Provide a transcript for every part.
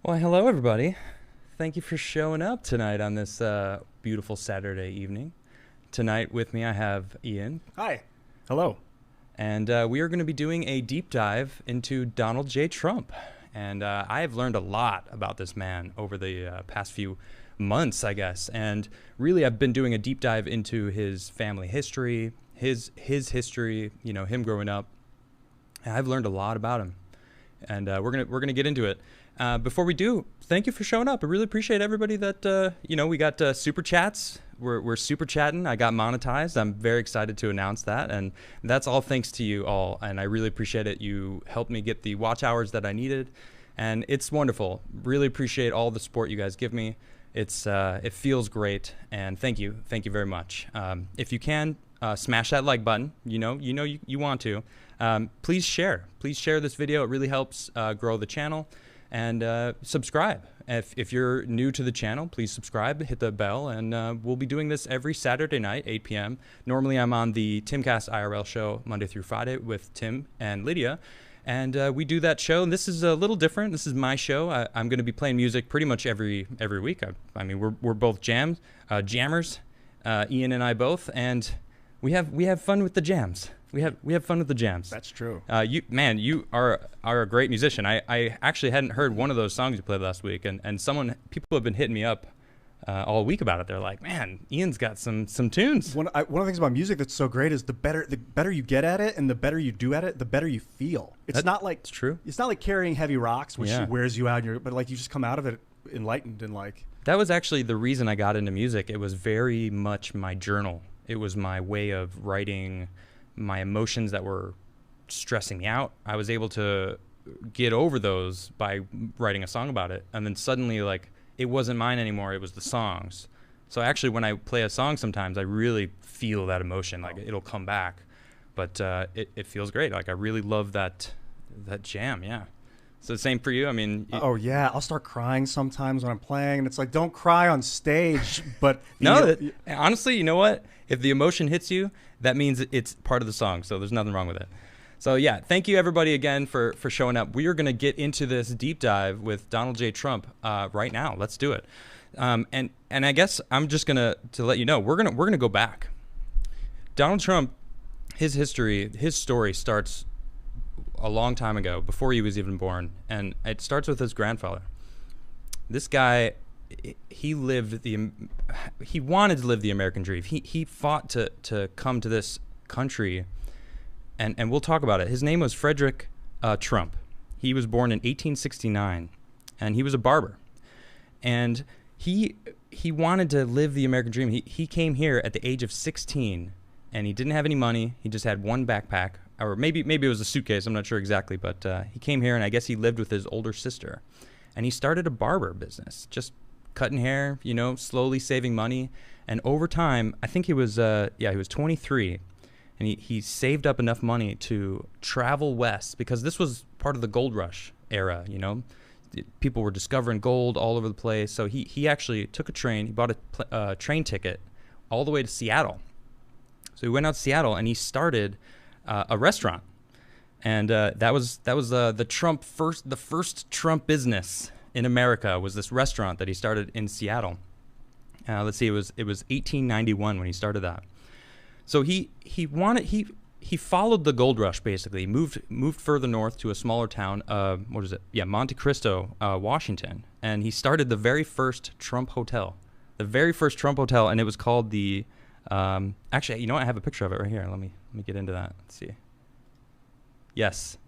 Well, hello, everybody. Thank you for showing up tonight on this beautiful Saturday evening. Tonight with me, I have Ian, Hi. Hello. and we are going to be doing a deep dive into Donald J. Trump. And I have learned a lot about this man over the past few months, I guess. And really, I've been doing a deep dive into his family history, his history, him growing up. And I've learned a lot about him, and we're gonna get into it. Before we do, thank you for showing up. I really appreciate everybody that we got super chats. We're super chatting. I got monetized. I'm very excited to announce that, and that's all thanks to you all. And I really appreciate it. You helped me get the watch hours that I needed, and it's wonderful. Really appreciate all the support you guys give me. It feels great, and thank you very much. If you can, smash that like button. You want to. Please share this video. It really helps grow the channel. And subscribe. If you're new to the channel, please subscribe, hit the bell, and we'll be doing this every Saturday night, 8 p.m. Normally, I'm on the Timcast IRL show Monday through Friday with Tim and Lydia, and we do that show. And this is a little different. This is my show. I'm going to be playing music pretty much every week. I mean, we're both jammers, Ian and I both, and we have fun with the jams. We have fun with the jams. That's true. You are a great musician. I actually hadn't heard one of those songs you played last week, and people have been hitting me up all week about it. They're like, man, Ian's got some tunes. One of the things about music that's so great is the better you get at it, and the better you do at it, the better you feel. It's true. It's not like carrying heavy rocks, which wears you out. But like you just come out of it enlightened and like. That was actually the reason I got into music. It was very much my journal. It was my way of writing my emotions that were stressing me out. I was able to get over those by writing a song about it. And then suddenly, like, it wasn't mine anymore. It was the song's. So actually, when I play a song, sometimes I really feel that emotion. Like, it'll come back. But it feels great. Like, I really love that jam, yeah. So the same for you? I mean... Oh, yeah. I'll start crying sometimes when I'm playing. And it's like, don't cry on stage. But... honestly, you know what? If the emotion hits you, that means it's part of the song. So there's nothing wrong with it. So, yeah, thank you, everybody, again, for showing up. We are going to get into this deep dive with Donald J. Trump right now. Let's do it. And I guess I'm just going to let you know, we're gonna go back. Donald Trump, his history, his story starts a long time ago, before he was even born, and it starts with his grandfather. This guy, he wanted to live the American dream. He fought to come to this country, and we'll talk about it. His name was Frederick Trump. He was born in 1869, and he was a barber, and he wanted to live the American dream. He came here at the age of 16, and he didn't have any money. He just had one backpack. Or maybe it was a suitcase, I'm not sure exactly, but he came here, and I guess he lived with his older sister. And he started a barber business, just cutting hair, slowly saving money. And over time, I think he was 23, and he saved up enough money to travel west, because this was part of the gold rush era, People were discovering gold all over the place. So he actually took a train, he bought a train ticket all the way to Seattle. So he went out to Seattle, and he started... a restaurant, and that was the first Trump business in America was this restaurant that he started in Seattle. Let's see, it was 1891 when he started that. So he followed the gold rush, basically. Moved further north to a smaller town, Monte Cristo, Washington, and he started the very first Trump hotel, and it was called the actually, I have a picture of it right here. Let me get into that. Let's see. Yes,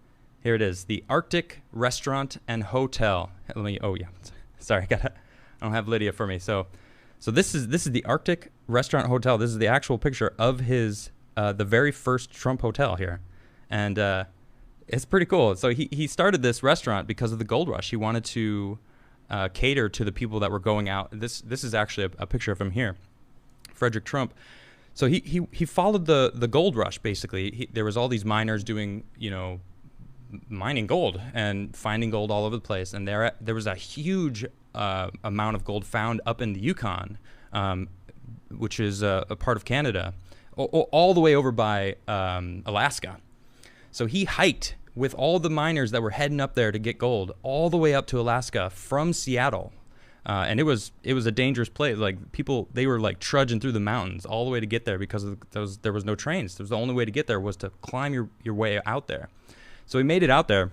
here it is. The Arctic Restaurant and Hotel. Sorry, I don't have Lydia for me. So this is the Arctic Restaurant Hotel. This is the actual picture of his the very first Trump hotel here, and it's pretty cool. So he started this restaurant because of the gold rush. He wanted to cater to the people that were going out. This is actually a picture of him here. Frederick Trump. So he followed the gold rush, basically. There was all these miners doing, mining gold and finding gold all over the place. And there was a huge amount of gold found up in the Yukon, which is a part of Canada, all the way over by Alaska. So he hiked with all the miners that were heading up there to get gold, all the way up to Alaska from Seattle. And it was a dangerous place. Like people, they were like trudging through the mountains all the way to get there because there was no trains. The only way to get there was to climb your way out there. So he made it out there,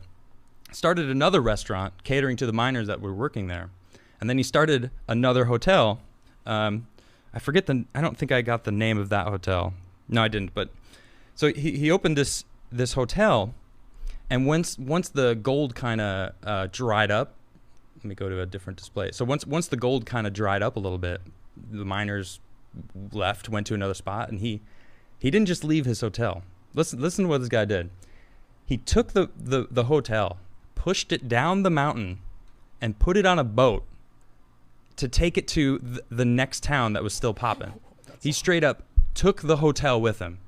started another restaurant catering to the miners that were working there, and then he started another hotel. I don't think I got the name of that hotel. No, I didn't. But so he opened this hotel, and once the gold kind of dried up. Let me go to a different display. So once the gold kind of dried up a little bit, the miners left, went to another spot, and he didn't just leave his hotel. Listen to what this guy did. He took the hotel, pushed it down the mountain, and put it on a boat to take it to the next town that was still popping. He straight up took the hotel with him.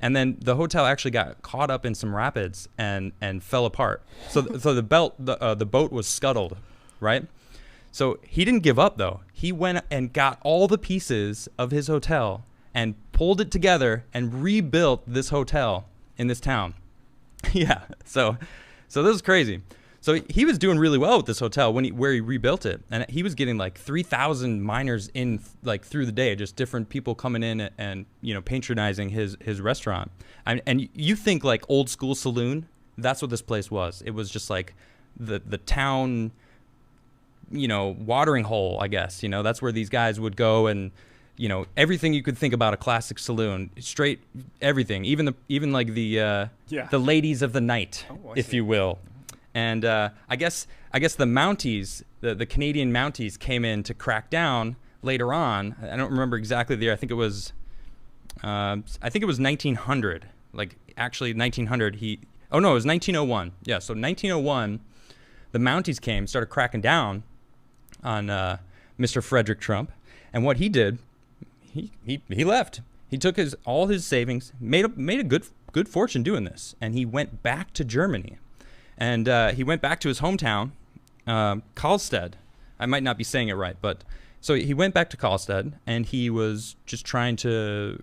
And then the hotel actually got caught up in some rapids and fell apart. So the boat was scuttled. Right? So he didn't give up, though. He went and got all the pieces of his hotel and pulled it together and rebuilt this hotel in this town. Yeah. So this is crazy. So he was doing really well with this hotel where he rebuilt it. And he was getting like 3,000 miners in like through the day, just different people coming in and patronizing his restaurant. And you think like old school saloon, that's what this place was. It was just like the town watering hole, I guess. That's where these guys would go and, everything you could think about a classic saloon, straight everything, even like the ladies of the night, if you will. And I guess the Mounties, the Canadian Mounties came in to crack down later on. I don't remember exactly the year. I think it was 1900. Like actually 1900. It was 1901. Yeah, so 1901, the Mounties came, started cracking down on Mr. Frederick Trump, and what he did, he left. He took all his savings, made a good fortune doing this, and he went back to Germany, and he went back to his hometown, Karlstad. I might not be saying it right, but so he went back to Karlstad, and he was just trying to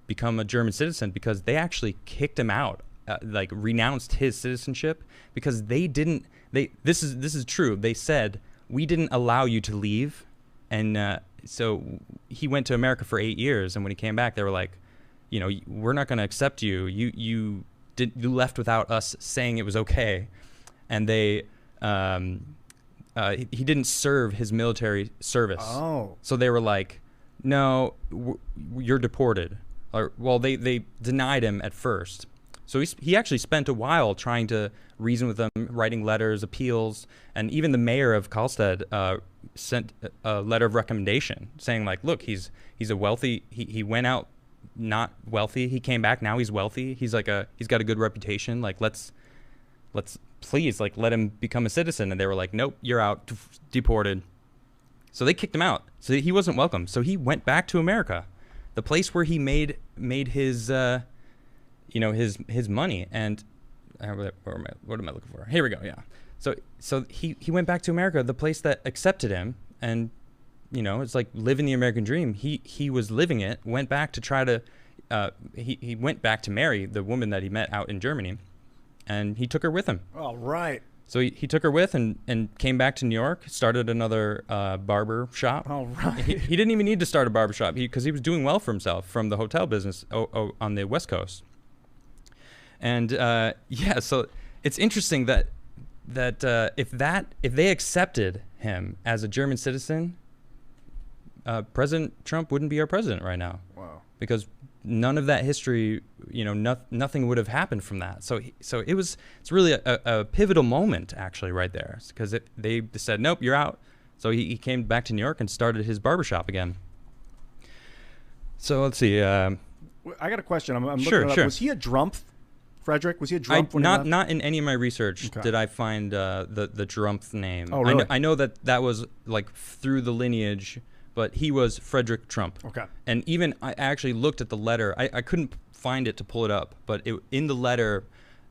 become a German citizen because they actually kicked him out, like renounced his citizenship because they didn't. This is true. They said, we didn't allow you to leave. And so he went to America for 8 years. And when he came back, they were like, we're not going to accept you. You left without us saying it was okay. And he didn't serve his military service. Oh. So they were like, no, you're deported. They denied him at first. So he actually spent a while trying to reason with them, writing letters, appeals, and even the mayor of Karlstad sent a letter of recommendation saying, like, look, he's a wealthy. He went out not wealthy. He came back. Now he's wealthy. He's got a good reputation. Like, let's please let him become a citizen. And they were like, nope, you're out, deported. So they kicked him out. So he wasn't welcome. So he went back to America, the place where he made his his money. And what am I looking for? Here we go. Yeah. So he went back to America, the place that accepted him, and it's like living the American dream. He was living it. Went back to try to he went back to marry the woman that he met out in Germany, and he took her with him. All right. So he took her with and came back to New York, started another barber shop. All right. He didn't even need to start a barber shop because he was doing well for himself from the hotel business on the West Coast. And so it's interesting that if they accepted him as a German citizen, President Trump wouldn't be our president right now. Wow. Because none of that history, nothing would have happened from that. So it's really a pivotal moment actually right there, because they said, nope, you're out. So he came back to New York and started his barbershop again. So let's see. I got a question. I'm looking it up. Sure. Was he a Drumpf? Frederick, was he a Drumpf? Not in any of my research did I find the Drumpf name. Oh, really? I know that was like through the lineage, but he was Frederick Trump. Okay. And even I actually looked at the letter. I couldn't find it to pull it up, but in the letter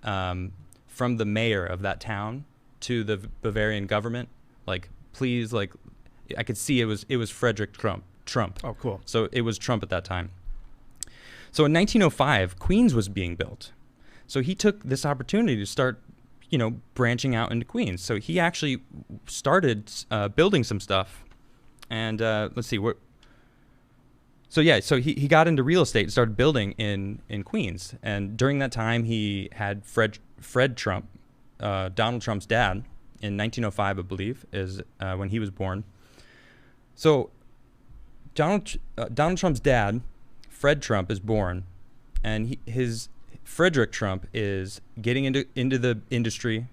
from the mayor of that town to the Bavarian government, like, please, like, I could see it was Frederick Trump. Oh, cool. So it was Trump at that time. So in 1905, Queens was being built. So he took this opportunity to start, branching out into Queens. So he actually started building some stuff. And let's see what. So yeah, so he got into real estate and started building in Queens. And during that time, he had Fred Trump, Donald Trump's dad, in 1905, I believe, is when he was born. So Donald Trump's dad, Fred Trump, is born, and his Frederick Trump is getting into the industry,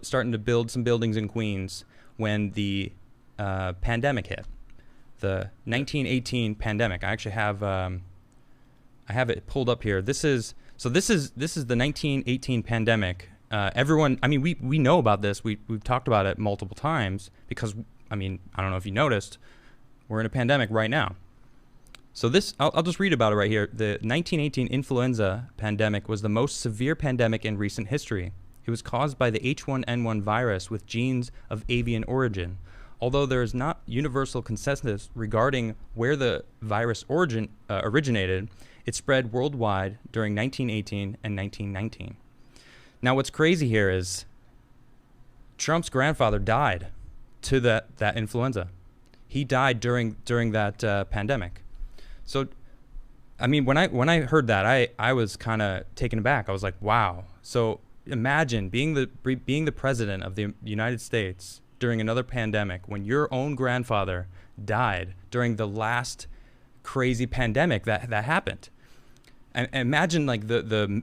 starting to build some buildings in Queens when the pandemic hit. The 1918 pandemic. I actually have it pulled up here. This is the 1918 pandemic. Everyone, we know about this. We've talked about it multiple times because, I don't know if you noticed, we're in a pandemic right now. So I'll just read about it right here. The 1918 influenza pandemic was the most severe pandemic in recent history. It was caused by the H1N1 virus with genes of avian origin. Although there is not universal consensus regarding where the virus originated, it spread worldwide during 1918 and 1919. Now, what's crazy here is Trump's grandfather died to that influenza. He died during that pandemic. So, when I heard that, I was kind of taken aback. I was like, wow. So imagine being the president of the United States during another pandemic when your own grandfather died during the last crazy pandemic that happened. And imagine like the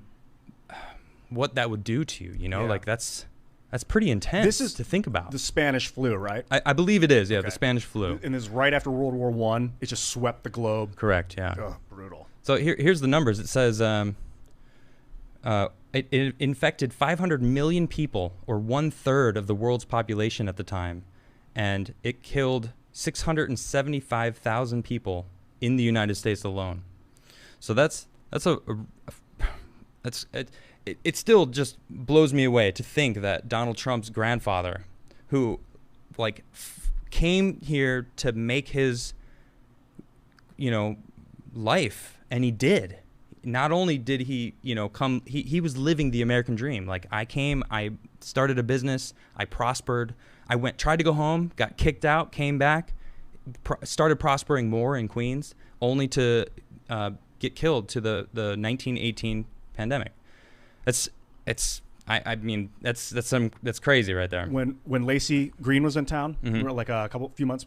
what that would do to you, Like that's pretty intense. This is to think about. The Spanish flu, right? I believe it is, yeah, Okay. the Spanish flu. And this is right after World War I. It just swept the globe. Correct, yeah. Ugh, brutal. So here's the numbers. It says it infected 500 million people, or 1/3 of the world's population at the time, and it killed 675,000 people in the United States alone. So it still just blows me away to think that Donald Trump's grandfather, who came here to make his life, and he did. Not only did he, come, he was living the American dream. Like, I started a business, I prospered, tried to go home, got kicked out, came back, started prospering more in Queens, only to get killed to the 1918 pandemic. That's crazy right there. When Lacey Green was in town, Mm-hmm. we were like a few months,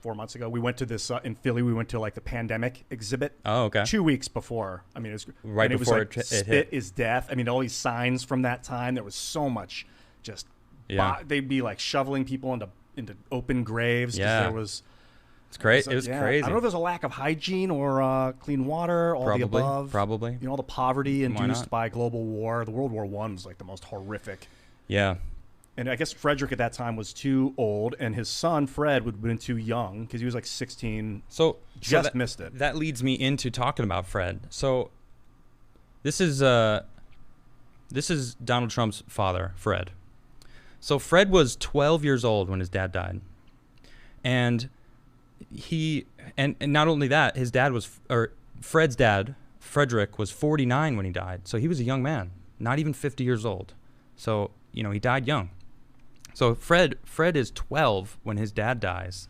4 months ago, we went to this in Philly. We went to like the pandemic exhibit. Oh, okay. 2 weeks before. It was Right and before it was like it spit hit. is death. All these signs from that time. There was so much just. Yeah. They'd be like shoveling people into open graves. 'Cause Yeah. There was. It's crazy. So, It was yeah, crazy. I don't know if there's a lack of hygiene or clean water, all the above. Probably. All the poverty Why induced not? by global war. The World War I was like the most horrific. Yeah. And I guess Frederick at that time was too old, and his son Fred would have been too young because he was like 16. Just Missed it. That leads me into talking about Fred. So this is Donald Trump's father, Fred. So Fred was 12 years old when his dad died, and and not only that, Fred's dad, Frederick, was 49 when he died. So he was a young man, not even 50 years old. So he died young. So Fred is 12 when his dad dies,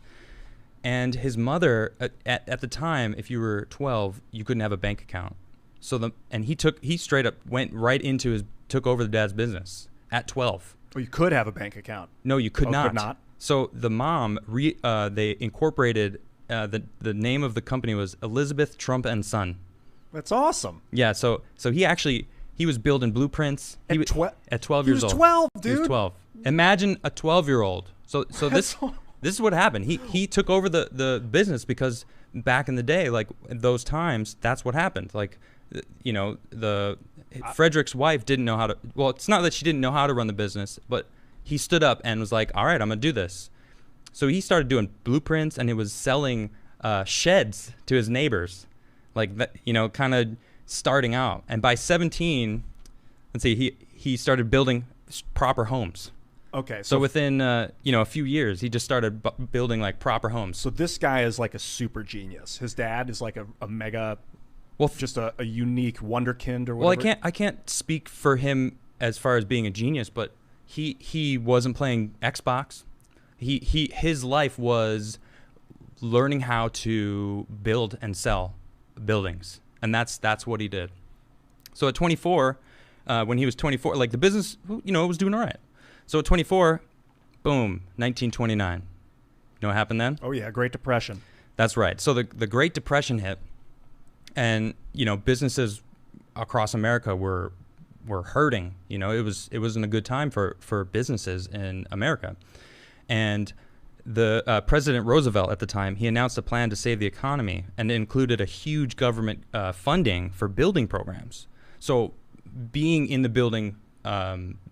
and his mother at the time, if you were 12, you couldn't have a bank account. So he straight up went right into took over the dad's business at 12. Well, you could have a bank account. No, you could not. Could not. So the mom they incorporated the name of the company was Elizabeth Trump and Son. That's awesome. Yeah. So he was building blueprints. At 12 years old. He was 12, dude. He was 12. Imagine a 12-year-old. So this is what happened. He took over the business because back in the day, like those times, that's what happened. Like, Frederick's wife didn't know how to. Well, it's not that she didn't know how to run the business, but he stood up and was like, "All right, I'm gonna do this." So he started doing blueprints, and he was selling sheds to his neighbors, like that, kind of starting out. And by 17, let's see, he started building proper homes. Okay. So within a few years, he just started building like proper homes. So this guy is like a super genius. His dad is like a mega Well, just a unique wonderkind or well, whatever? I can't speak for him as far as being a genius, but he wasn't playing Xbox. His life was learning how to build and sell buildings, and that's what he did. So at 24, when he was 24, like the business, it was doing all right. So at 24, boom, 1929. You know what happened then? Oh yeah, Great Depression. That's right. So the Great Depression hit, and businesses across America were hurting. It wasn't a good time for businesses in America, and the President Roosevelt at the time, he announced a plan to save the economy, and it included a huge government funding for building programs. So being in the building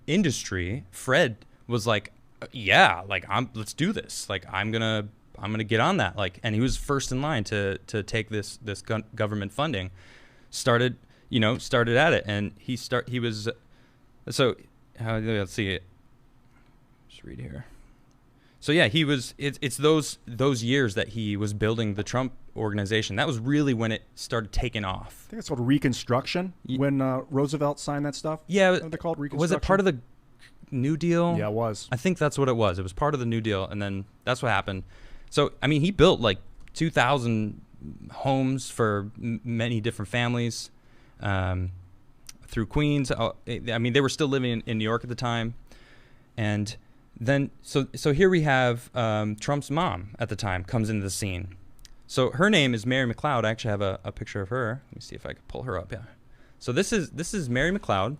industry, Fred was like, yeah, like let's do this. Like I'm gonna get on that. Like, and he was first in line to take this government funding. Started at it, and he was. So let's see it. Just read here. So yeah, he was. It's those years that he was building the Trump organization. That was really when it started taking off. I think it's called Reconstruction when Roosevelt signed that stuff. Yeah, what are they called? Reconstruction. Was it part of the New Deal? Yeah, it was. I think that's what it was. It was part of the New Deal, and then that's what happened. So I mean, he built like 2,000 homes for many different families through Queens. I mean, they were still living in New York at the time, and then so here we have Trump's mom at the time comes into the scene. So her name is Mary McLeod. I actually have a picture of her. Let me see if I can pull her up. Yeah. So this is Mary McLeod.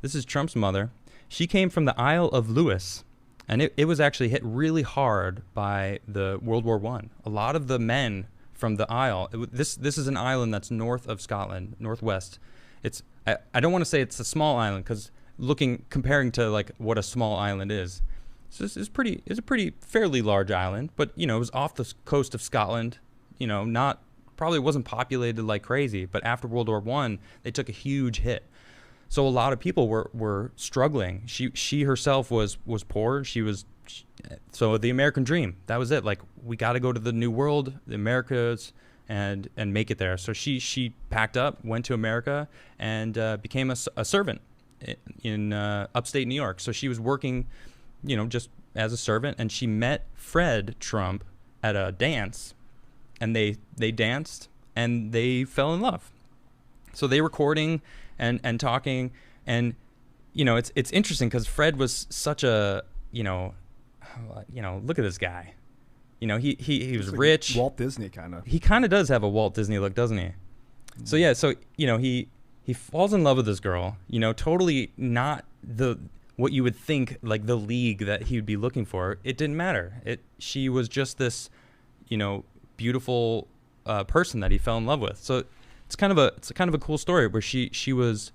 This is Trump's mother. She came from the Isle of Lewis, and it was actually hit really hard by the World War I. A lot of the men from the Isle. This is an island that's north of Scotland, northwest. I don't want to say it's a small island because comparing to like what a small island is. So it's a pretty fairly large island, but it was off the coast of Scotland. Probably wasn't populated like crazy, but after World War I, they took a huge hit. So a lot of people were struggling. She herself was poor. So the American dream, that was it. Like, we got to go to the New World, the Americas, and make it there. So she packed up, went to America, and became a servant in upstate New York. So she was working, just as a servant, and she met Fred Trump at a dance, and they danced, and they fell in love. So they were courting and talking, and it's interesting because Fred was such a look at this guy. He was like rich. Walt Disney kind of. He kind of does have a Walt Disney look, doesn't he? Mm-hmm. So yeah, he falls in love with this girl. Totally not what you would think, like the league that he would be looking for. It didn't matter. She was just this, beautiful person that he fell in love with. So it's kind of a cool story where she was,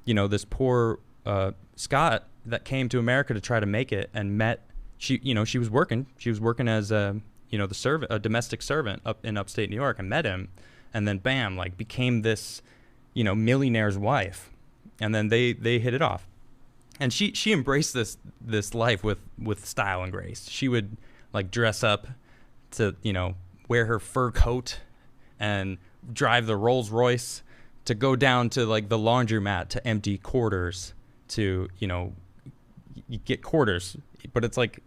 this poor Scot that came to America to try to make it, and met. She was working as a domestic servant up in upstate New York, and met him, and then bam, like became this, millionaire's wife, and then they hit it off, and she embraced this life with style and grace. She would like dress up to wear her fur coat and drive the Rolls Royce to go down to like the laundromat to empty quarters to you get quarters, but it's like,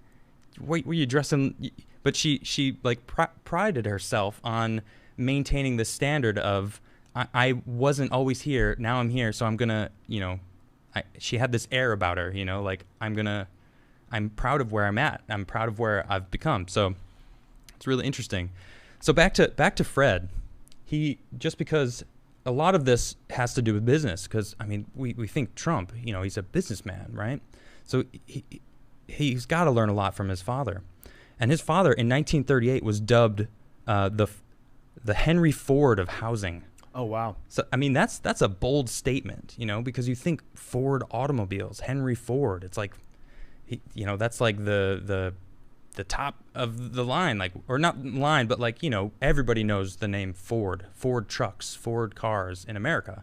wait, were you dressing? But she like prided herself on maintaining the standard of I wasn't always here, now I'm here, so I'm gonna she had this air about her, like I'm proud of where I'm at, I'm proud of where I've become. So it's really interesting. So back to Fred. He, just because a lot of this has to do with business, because I mean we think Trump, he's a businessman, right? So he's got to learn a lot from his father, and his father in 1938 was dubbed the Henry Ford of housing. Oh wow! So I mean that's a bold statement, because you think Ford automobiles, Henry Ford. It's like, that's like the top of the line, like, or not line, but like everybody knows the name Ford trucks, Ford cars in America.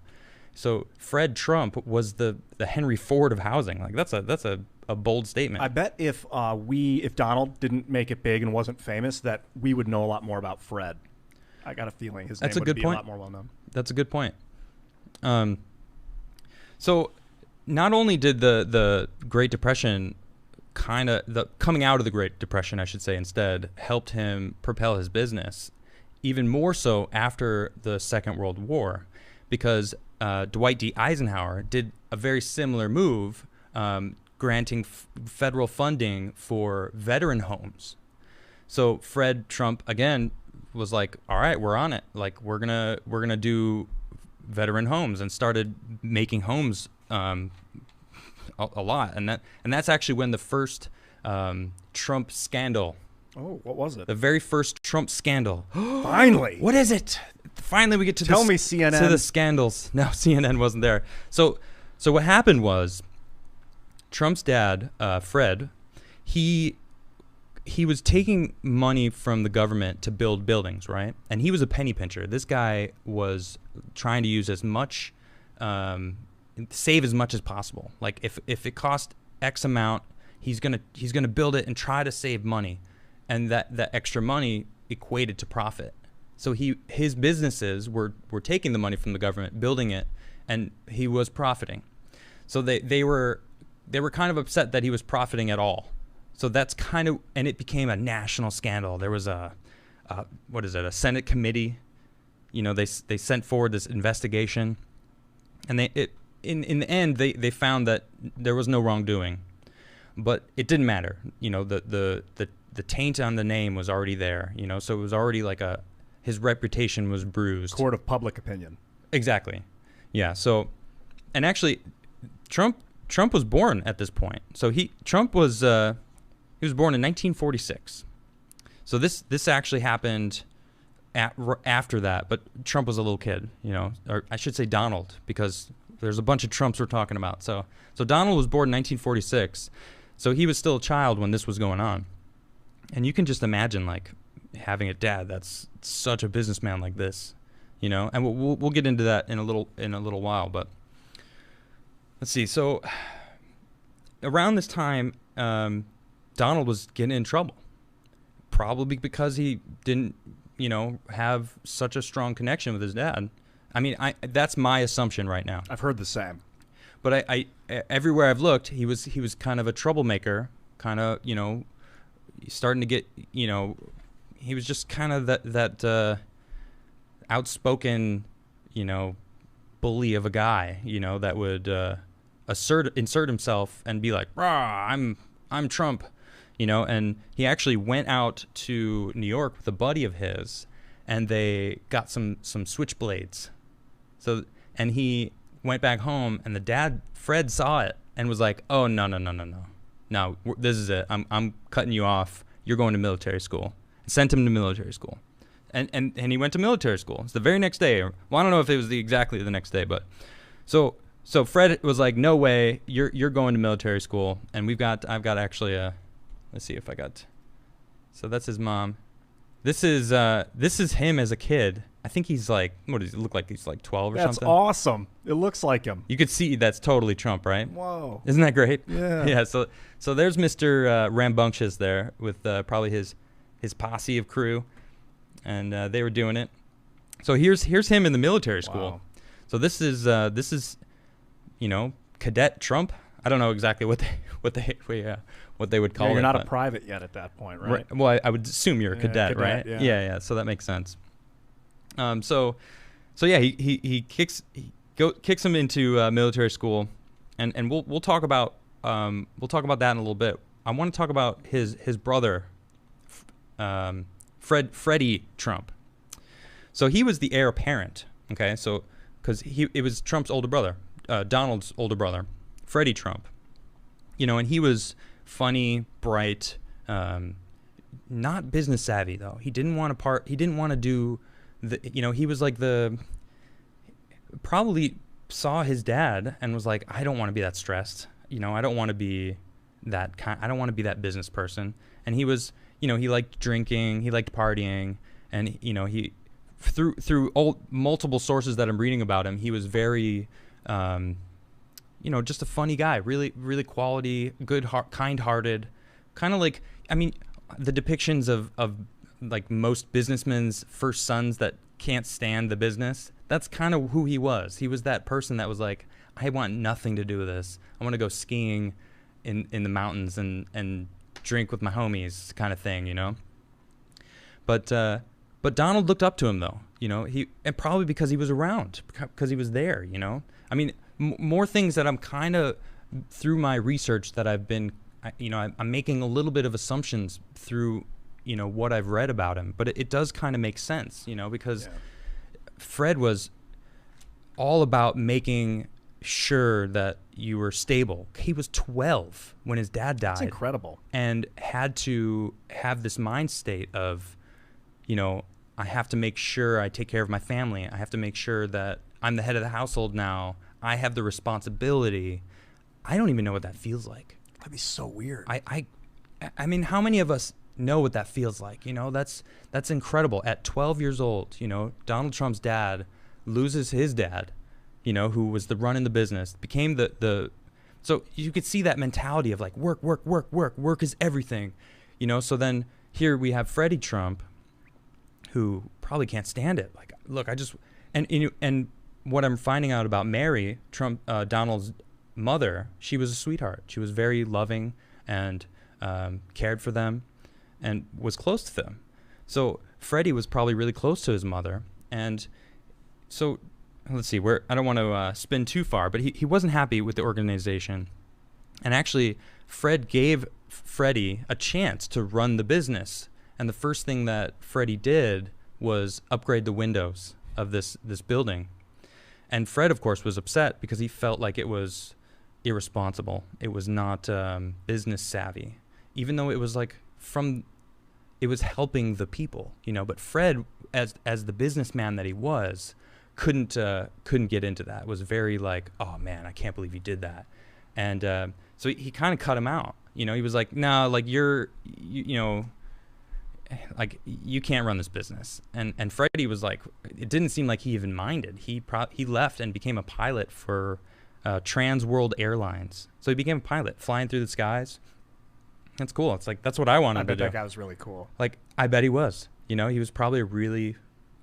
So Fred Trump was the Henry Ford of housing. Like that's a bold statement. I bet if Donald didn't make it big and wasn't famous, that we would know a lot more about Fred. I got a feeling his That's name a good would be point. a lot more well known. That's a good point. So not only did the Great Depression the coming out of the Great Depression, I should say, instead, helped him propel his business, even more so after the Second World War, because Dwight D. Eisenhower did a very similar move, granting federal funding for veteran homes. So Fred Trump again was like, "All right, we're on it. Like we're gonna do veteran homes," and started making homes a lot. And that's actually when the first Trump scandal. Oh, what was it? The very first Trump scandal. Finally. What is it? Finally, we get to Tell me, CNN. to the scandals. No, CNN wasn't there. So what happened was, Trump's dad, Fred, he was taking money from the government to build buildings, right? And he was a penny pincher. This guy was trying to use as much, save as much as possible. Like if it cost X amount, he's gonna build it and try to save money, and that extra money equated to profit. So his businesses were taking the money from the government, building it, and he was profiting. So they were kind of upset that he was profiting at all. So that's kind of, and it became a national scandal. There was a Senate committee, they sent forward this investigation, and in the end they found that there was no wrongdoing, but it didn't matter. The taint on the name was already there. So it was already like his reputation was bruised. Court of public opinion. Exactly. Yeah. So, and actually, Trump was born at this point. So Trump was born in 1946. So this actually happened after that, but Trump was a little kid, or I should say Donald, because there's a bunch of Trumps we're talking about. So Donald was born in 1946. So he was still a child when this was going on. And you can just imagine, like, having a dad that's such a businessman like this, and we'll get into that in a little while. But let's see. So around this time, Donald was getting in trouble, probably because he didn't, have such a strong connection with his dad. I mean, that's my assumption right now. I've heard the same. But I everywhere I've looked, he was kind of a troublemaker, kind of, starting to get, he was just kind of that outspoken, bully of a guy, that would insert himself and be like, "Rah, I'm Trump," and he actually went out to New York with a buddy of his, and they got some switchblades. So, and he went back home, and the dad, Fred, saw it and was like, "Oh, no, this is it. I'm cutting you off. You're going to military school." Sent him to military school, and he went to military school. It's the very next day. Well, I don't know if it was exactly the next day, but so Fred was like, "No way, you're going to military school." And I've got actually let's see if I got. So that's his mom. This is him as a kid. I think he's like, what does he look like? He's like 12 or something. That's awesome. It looks like him. You could see that's totally Trump, right? Whoa. Isn't that great? Yeah. Yeah. So there's Mr. Rambunctious there with probably his posse of crew, and they were doing it. So here's him in the military school. Wow. So this is Cadet Trump. I don't know exactly what they would call it. You're not a private yet at that point, right? Well, I would assume you're a cadet, right? Yeah. Yeah. So that makes sense. So yeah, he kicks him into military school, and we'll talk about that in a little bit. I want to talk about his brother, Freddie Trump. So he was the heir apparent. Okay, so because it was Trump's older brother, Donald's older brother, Freddie Trump. And he was funny, bright, not business savvy though. He didn't want to do he was like probably saw his dad and was like, "I don't want to be that stressed. I don't want to be I don't want to be that business person." And he was, he liked drinking, he liked partying, and he through multiple sources that I'm reading about him, he was very just a funny guy, really, really quality, good, kind-hearted, kind of like, I mean, the depictions of like most businessmen's first sons that can't stand the business. That's kind of who he was. He was that person that was like, I want nothing to do with this. I want to go skiing in the mountains and drink with my homies kind of thing, you know? But Donald looked up to him though, you know, and probably because he was around, because he was there, you know? I mean, more things that I'm kind of, through my research that I've been, you know, I'm making a little bit of assumptions through, you know, what I've read about him, but it does kind of make sense, you know, because Fred was all about making sure that you were stable. He was 12 when his dad died. That's incredible. And had to have this mind state of, you know, I have to make sure I take care of my family. I have to make sure that I'm the head of the household now. I have the responsibility. I don't even know what that feels like. That'd be so weird. I mean, how many of us know what that feels like? You know, that's incredible. At 12 years old, you know, Donald Trump's dad loses his dad, you know, who was the run in the business, became so you could see that mentality of like work is everything, you know. So then here we have Freddie Trump, who probably can't stand it. Like, look, and what I'm finding out about Mary Trump, Donald's mother, she was a sweetheart. She was very loving and cared for them and was close to them. So Freddie was probably really close to his mother, and so let's see, I don't want to spin too far, but he wasn't happy with the organization. And actually, Fred gave Freddie a chance to run the business. And the first thing that Freddie did was upgrade the windows of this building. And Fred, of course, was upset because he felt like it was irresponsible. It was not business savvy, even though it was like it was helping the people, you know. But Fred, as the businessman that he was, couldn't get into that. Was very like, oh man, I can't believe you did that. And so he kind of cut him out. You know, he was like, no, like you know, like you can't run this business. And Freddie was like, it didn't seem like he even minded. He left and became a pilot for Trans World Airlines. So he became a pilot, flying through the skies. That's cool. It's like, that's what I wanted to do. I bet that guy was really cool. Like, I bet he was. You know, he was probably a really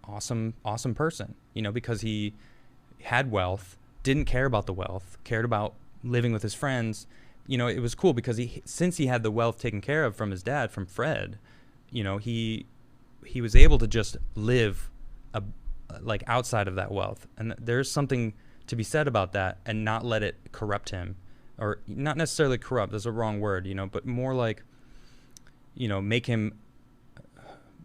awesome person, you know, because he had wealth, didn't care about the wealth, cared about living with his friends. You know, it was cool because since he had the wealth taken care of from his dad, from Fred, you know, he was able to just live like outside of that wealth. And there's something to be said about that, and not let it corrupt him, or not necessarily corrupt, that's a wrong word, you know, but more like, you know, make him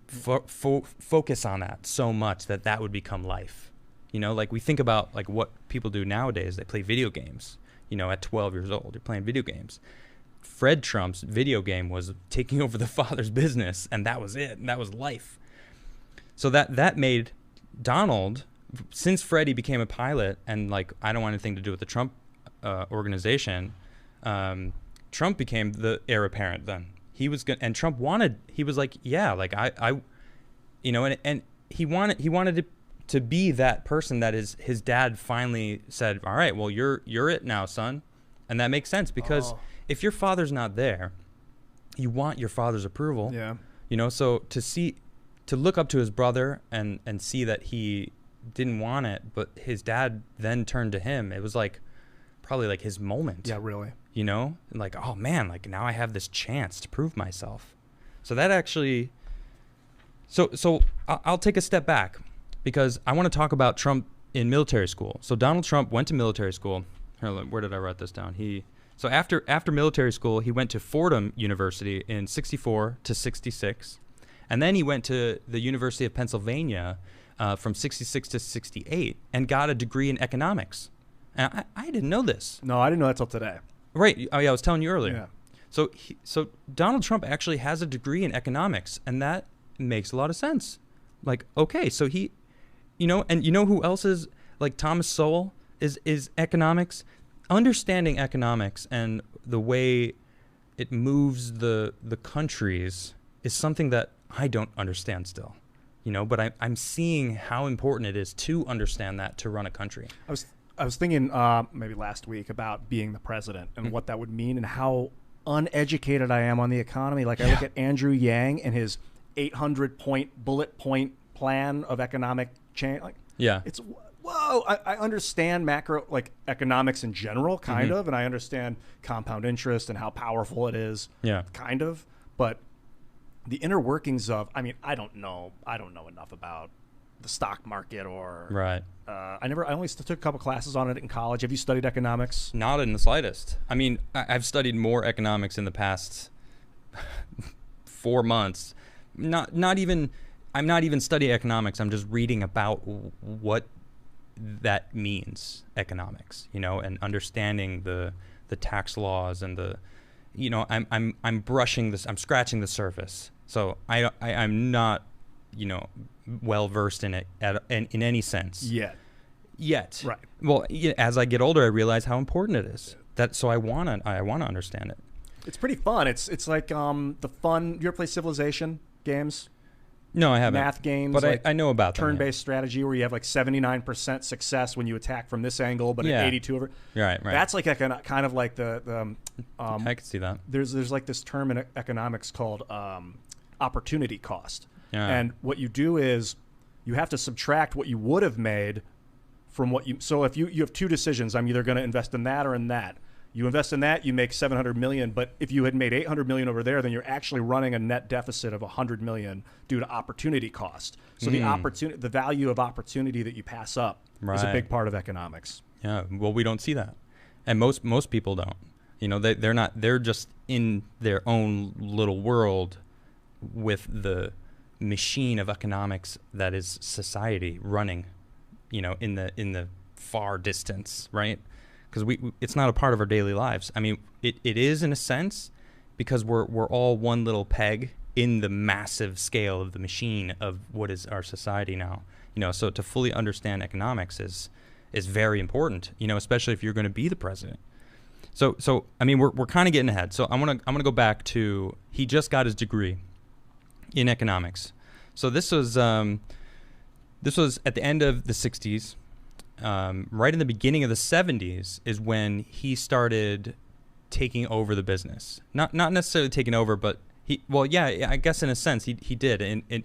focus on that so much that would become life. You know, like we think about like what people do nowadays. They play video games, you know, at 12 years old, they're playing video games. Fred Trump's video game was taking over the father's business, and that was it. And that was life. So that made Donald, since Freddie became a pilot and like, I don't want anything to do with the Trump organization, Trump became the heir apparent then. He was good, and Trump he was like, yeah, like I you know, and he wanted to be that person that his dad finally said, all right, well, you're it now, son. And that makes sense because if your father's not there, you want your father's approval. Yeah. You know, so to look up to his brother and see that he didn't want it, but his dad then turned to him. It was like probably like his moment. Yeah, really. You know, and like, oh man, like now I have this chance to prove myself. So that actually, so I'll take a step back because I want to talk about Trump in military school. So Donald Trump went to military school. Where did I write this down? So after military school, he went to Fordham University in 64 to 66. And then he went to the University of Pennsylvania from 66 to 68 and got a degree in economics. And I didn't know this. No, I didn't know that till today. Right. Oh, yeah, I was telling you earlier. Yeah. So Donald Trump actually has a degree in economics, and that makes a lot of sense. Like, okay, so he, you know, and you know who else is, like Thomas Sowell is economics. Understanding economics and the way it moves the countries is something that I don't understand still, you know, but I'm seeing how important it is to understand that to run a country. I was thinking maybe last week about being the president and what that would mean and how uneducated I am on the economy. Like I look at Andrew Yang and his 800 bullet point plan of economic change. Like, Yeah. it's whoa. I understand macro like economics in general, kind of, and I understand compound interest and how powerful it is, kind of. But the inner workings of, I mean, I don't know enough about the stock market or Right. I only took a couple classes on it in college. Have you studied economics? Not in the slightest. I mean, I've studied more economics in the past 4 months. I'm not even studying economics. I'm just reading about what that means, economics, you know, and understanding the tax laws and the, you know, I'm brushing this, I'm scratching the surface. So I'm not, you know, well versed in it in any sense yet. Right. Well, as I get older, I realize how important it is. So I wanna understand it. It's pretty fun. It's like the fun. You ever play Civilization games? No, I haven't. Math games, but like I know about turn-based strategy where you have like 79% success when you attack from this angle, but at 82 over. Right. That's like kind of like the I could see that. There's like this term in economics called opportunity cost. Yeah. And what you do is you have to subtract what you would have made from what you. So if you have two decisions, I'm either going to invest in that or in that. You invest in that, you make $700 million. But if you had made $800 million over there, then you're actually running a net deficit of $100 million due to opportunity cost. So the value of opportunity that you pass up is a big part of economics. Yeah. Well, we don't see that, and most people don't. You know, they're not. They're just in their own little world with the machine of economics that is society running. You know, in the far distance, right? Because it's not a part of our daily lives. I mean, it is in a sense, because we're all one little peg in the massive scale of the machine of what is our society now. You know, so to fully understand economics is very important. You know, especially if you're going to be the president. So I mean, we're kind of getting ahead. So I'm gonna go back to, he just got his degree in economics. So this was at the end of the 60s. Right in the beginning of the 70s is when he started taking over the business. Not necessarily taking over, but I guess in a sense he did. And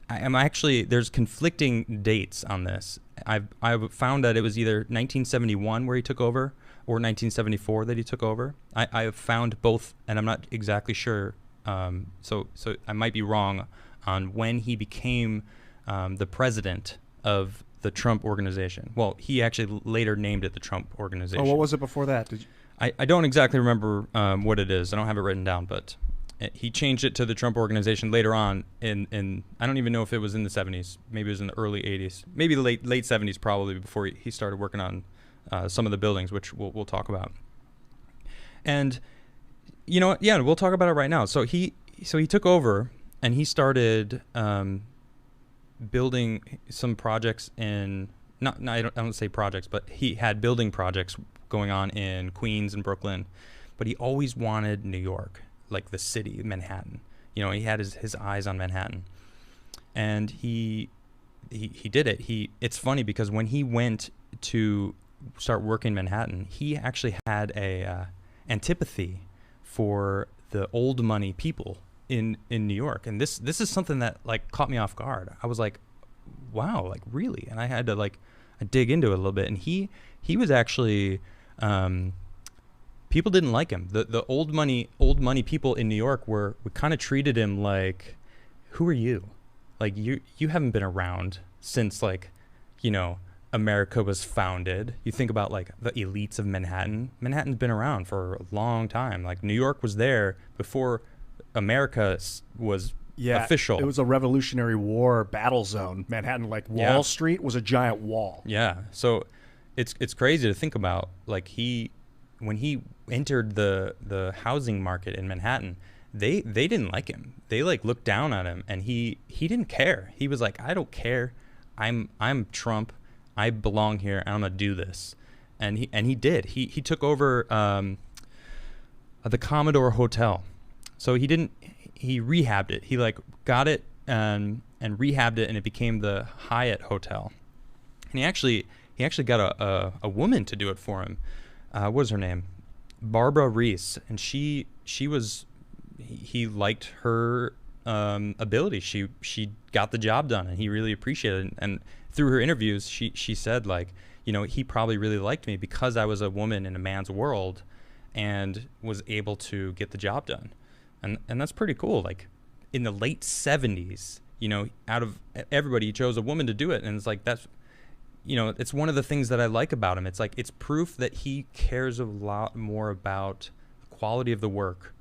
I'm actually, there's conflicting dates on this. I've found that it was either 1971 where he took over or 1974 that he took over. I have found both, and I'm not exactly sure. So I might be wrong on when he became the president of the Trump organization. Well, he actually later named it the Trump organization. Oh, what was it before that? I don't exactly remember what it is. I don't have it written down, but he changed it to the Trump organization later on in I don't even know if it was in the 70s. Maybe it was in the early 80s. Maybe the late 70s probably, before he started working on some of the buildings, which we'll talk about. And you know, yeah, we'll talk about it right now. So he took over and he started building some projects in I don't say projects, but he had building projects going on in Queens and Brooklyn, but he always wanted New York, like the city, Manhattan. You know, he had his eyes on Manhattan, and he did it. It's funny because when he went to start working in Manhattan, he actually had a antipathy for the old money people in New York. And this is something that like caught me off guard. I was like, wow, like really? And I had to like dig into it a little bit. And he was actually, people didn't like him. The old money people in New York we kind of treated him like, who are you? Like you haven't been around since, like, you know, America was founded. You think about like the elites of Manhattan. Manhattan's been around for a long time. Like New York was there before America was official. It was a Revolutionary War battle zone. Manhattan, like Wall Street, was a giant wall. Yeah. So it's crazy to think about. Like when he entered the housing market in Manhattan, they didn't like him. They like looked down on him, and he didn't care. He was like, I don't care. I'm Trump. I belong here, and I'm gonna do this. And he did. He took over the Commodore Hotel. So he rehabbed it. He like got it and rehabbed it, and it became the Hyatt Hotel. And he actually got a woman to do it for him. What was her name? Barbara Reese. And he liked her ability. She got the job done, and he really appreciated it. And through her interviews, she said, like, he probably really liked me because I was a woman in a man's world and was able to get the job done. And that's pretty cool. Like, in the late 70s, out of everybody, he chose a woman to do it. And it's like, that's, it's one of the things that I like about him. It's like, it's proof that he cares a lot more about the quality of the work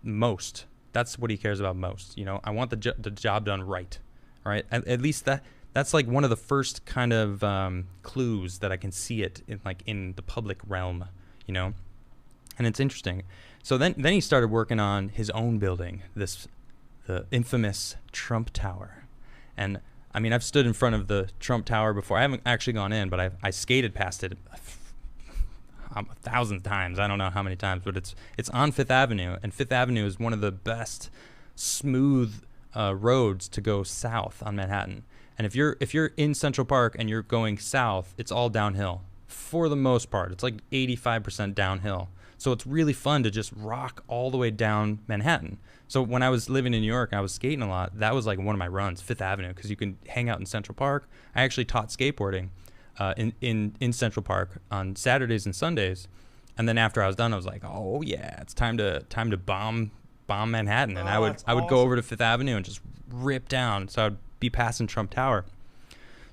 most. That's what he cares about most. I want the job done right. All right. At least that's like one of the first kind of clues that I can see it in the public realm, and it's interesting. So then he started working on his own building, the infamous Trump Tower. And I mean, I've stood in front of the Trump Tower before. I haven't actually gone in, but I skated past it 1,000 times. I don't know how many times, but it's on Fifth Avenue, and Fifth Avenue is one of the best smooth roads to go south on Manhattan. And if you're in Central Park and you're going south, it's all downhill for the most part. It's like 85% downhill. So it's really fun to just rock all the way down Manhattan. So when I was living in New York, I was skating a lot. That was like one of my runs, Fifth Avenue, because you can hang out in Central Park. I actually taught skateboarding in Central Park on Saturdays and Sundays. And then after I was done, I was like, oh yeah, it's time to bomb Manhattan. And I would go over to Fifth Avenue and just rip down. So I'd be passing Trump Tower.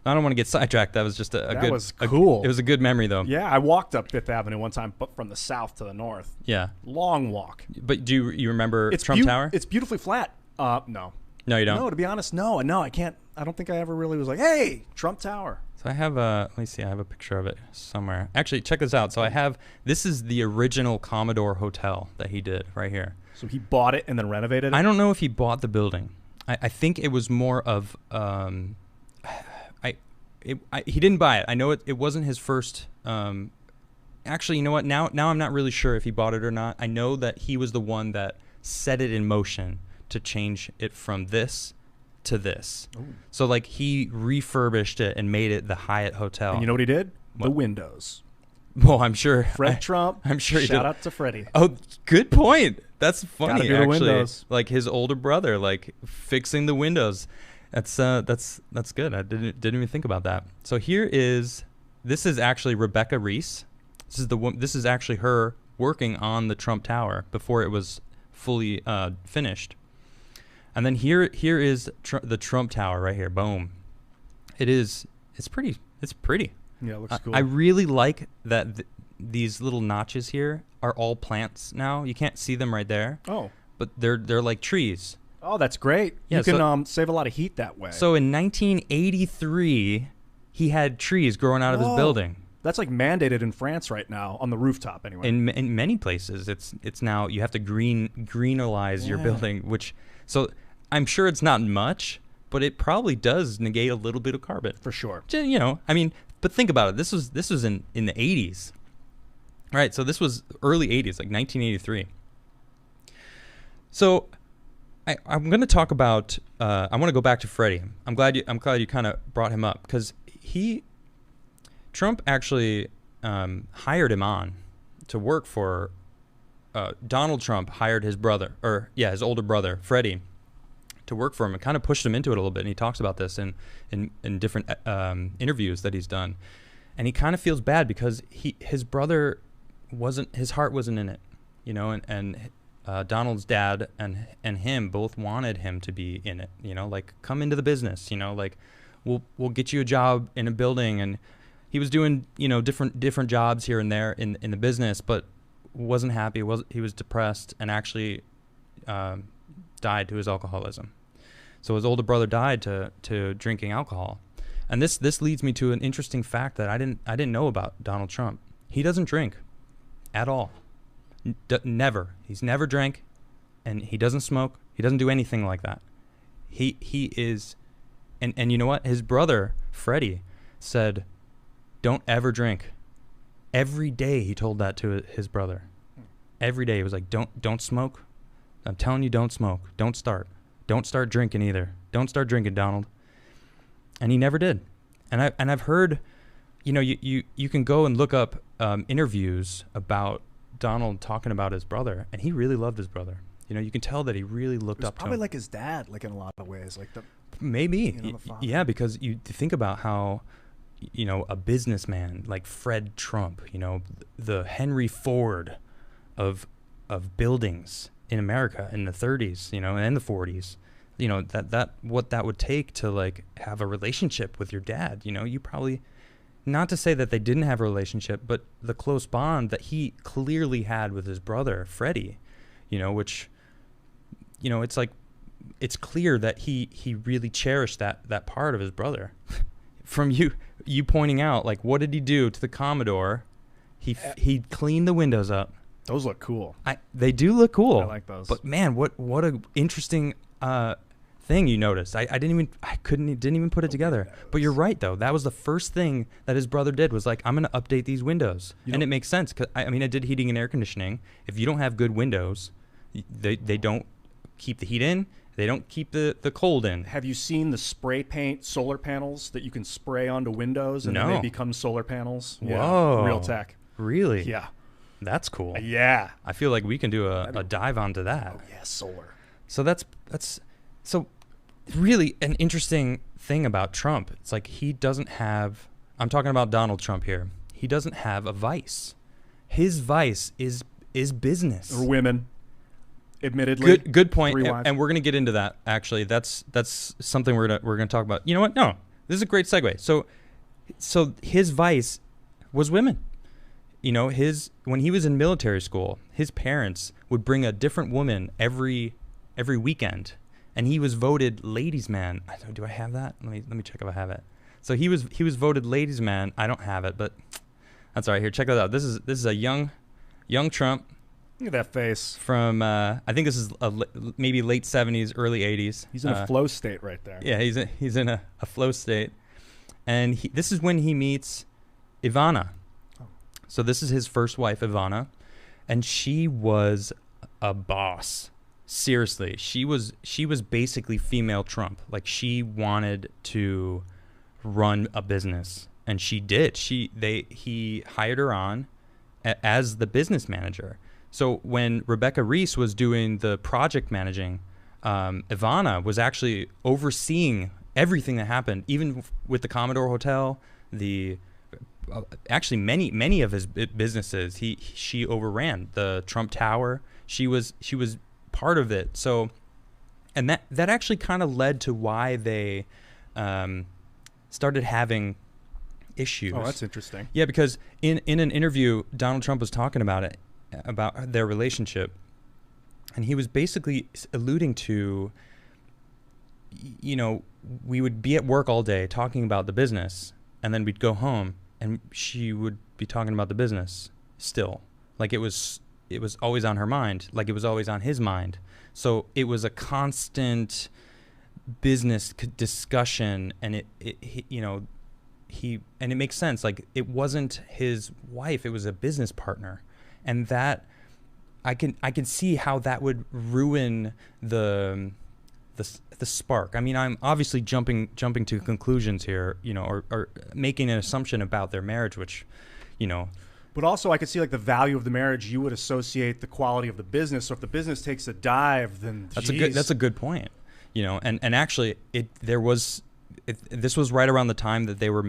I don't want to get sidetracked. That was just that was cool. It was a good memory, though. Yeah, I walked up Fifth Avenue one time, but from the south to the north. Yeah. Long walk. But do you remember Trump Tower? It's beautifully flat. No. No, you don't? No, to be honest, no, I can't. I don't think I ever really was like, hey, Trump Tower. So I have let me see, I have a picture of it somewhere. Actually, check this out. So this is the original Commodore Hotel that he did right here. So he bought it and then renovated it? I don't know if he bought the building. I think it was more of... he didn't buy it. I know it wasn't his first. Actually, you know what? Now I'm not really sure if he bought it or not. I know that he was the one that set it in motion to change it from this to this. Ooh. So like he refurbished it and made it the Hyatt Hotel. And you know what he did? What? The windows. Well, I'm sure. Fred Trump. I'm sure he did. Shout out to Freddie. Oh, good point. That's funny. Gotta do the windows. Like his older brother, like fixing the windows. That's good. I didn't even think about that. So this is actually Rebecca Reese. This is actually her working on the Trump Tower before it was fully finished. And then here is the Trump Tower right here. Boom. It's pretty. Yeah, it looks cool. I really like that these little notches here are all plants now. You can't see them right there. Oh. But they're like trees. Oh, that's great. Yeah, you can save a lot of heat that way. So in 1983, he had trees growing out of his building. That's like mandated in France right now, on the rooftop anyway. In many places, it's now you have to greenalize your building, so I'm sure it's not much, but it probably does negate a little bit of carbon. For sure. I mean, but think about it. This was in the 80s. Right, so this was early 80s, like 1983. So I'm going to talk about. I want to go back to Freddie. I'm glad you kind of brought him up because Trump actually hired him on to work for. Donald Trump hired his older brother Freddie, to work for him and kind of pushed him into it a little bit. And he talks about this in different interviews that he's done, and he kind of feels bad because his brother his heart wasn't in it, and Donald's dad and him both wanted him to be in it, like come into the business, like we'll get you a job in a building. And he was doing, different jobs here and there in the business, but wasn't happy. He was depressed and actually died to his alcoholism. So his older brother died to drinking alcohol. And this leads me to an interesting fact that I didn't know about Donald Trump. He doesn't drink at all. Never. He's never drank, and he doesn't smoke. He doesn't do anything like that. He is, and you know what? His brother Freddie said, "Don't ever drink." Every day he told that to his brother. Every day he was like, "Don't smoke. I'm telling you, don't smoke. Don't start drinking either. Don't start drinking, Donald." And he never did. And I've heard, you can go and look up interviews about Donald talking about his brother, and he really loved his brother. You know, you can tell that he really looked up to him. Probably like his dad, like in a lot of ways, like the maybe, the father. yeah, because you think about how, you know, a businessman like Fred Trump, you know, the Henry Ford of buildings in America in the 30s, you know, and the 40s, you know, that what that would take to like have a relationship with your dad. You know, you probably, not to say that they didn't have a relationship, but the close bond that he clearly had with his brother Freddie, you know, which, you know, it's like, it's clear that he really cherished that part of his brother. From you pointing out, like, what did he do to the Commodore? He cleaned the windows up. Those look cool. They do look cool. I like those. But man, what a interesting thing you noticed. I didn't even put it together. But you're right though. That was the first thing that his brother did, was like, I'm gonna update these windows, and it makes sense. 'Cause I mean, I did heating and air conditioning. If you don't have good windows, they don't keep the heat in. They don't keep the cold in. Have you seen the spray paint solar panels that you can spray onto windows and then they become solar panels? Whoa. Yeah, real tech. Really? Yeah. That's cool. Yeah. I feel like we can do a dive onto that. Oh yeah, solar. So that's so really an interesting thing about Trump. It's like he doesn't have, I'm talking about Donald Trump here. He doesn't have a vice. His vice is business. Or women. Admittedly. Good point. And we're going to get into that actually. That's something we're going to talk about. You know what? No. This is a great segue. So his vice was women. You know, when he was in military school, his parents would bring a different woman every weekend, and he was voted ladies' man. Do I have that? Let me check if I have it. So he was voted ladies' man. I don't have it, but that's all right. Here, check that out. This is a young Trump. Look at that face. From I think this is maybe late 70s, early 80s. He's in a flow state right there. Yeah, he's in a flow state, and this is when he meets Ivana. So this is his first wife, Ivana, and she was a boss. Seriously, she was basically female Trump. Like, she wanted to run a business, and she did. He hired her on as the business manager. So when Rebecca Reese was doing the project managing, Ivana was actually overseeing everything that happened, even with the Commodore Hotel, actually many of his businesses. She overran the Trump Tower. She was part of it. So, and that actually kind of led to why they started having issues. Oh, that's interesting. Yeah, because in an interview, Donald Trump was talking about their relationship, and he was basically alluding to, you know, we would be at work all day talking about the business, and then we'd go home and she would be talking about the business still. Like, it was always on her mind, like it was always on his mind. So it was a constant business discussion, and and it makes sense. Like, it wasn't his wife, it was a business partner. And that I can see how that would ruin the spark. I mean, I'm obviously jumping to conclusions here, you know, or making an assumption about their marriage, which, you know. But also, I could see, like, the value of the marriage. You would associate the quality of the business. So if the business takes a dive, then that's a good point. You know, and actually, this was right around the time that they were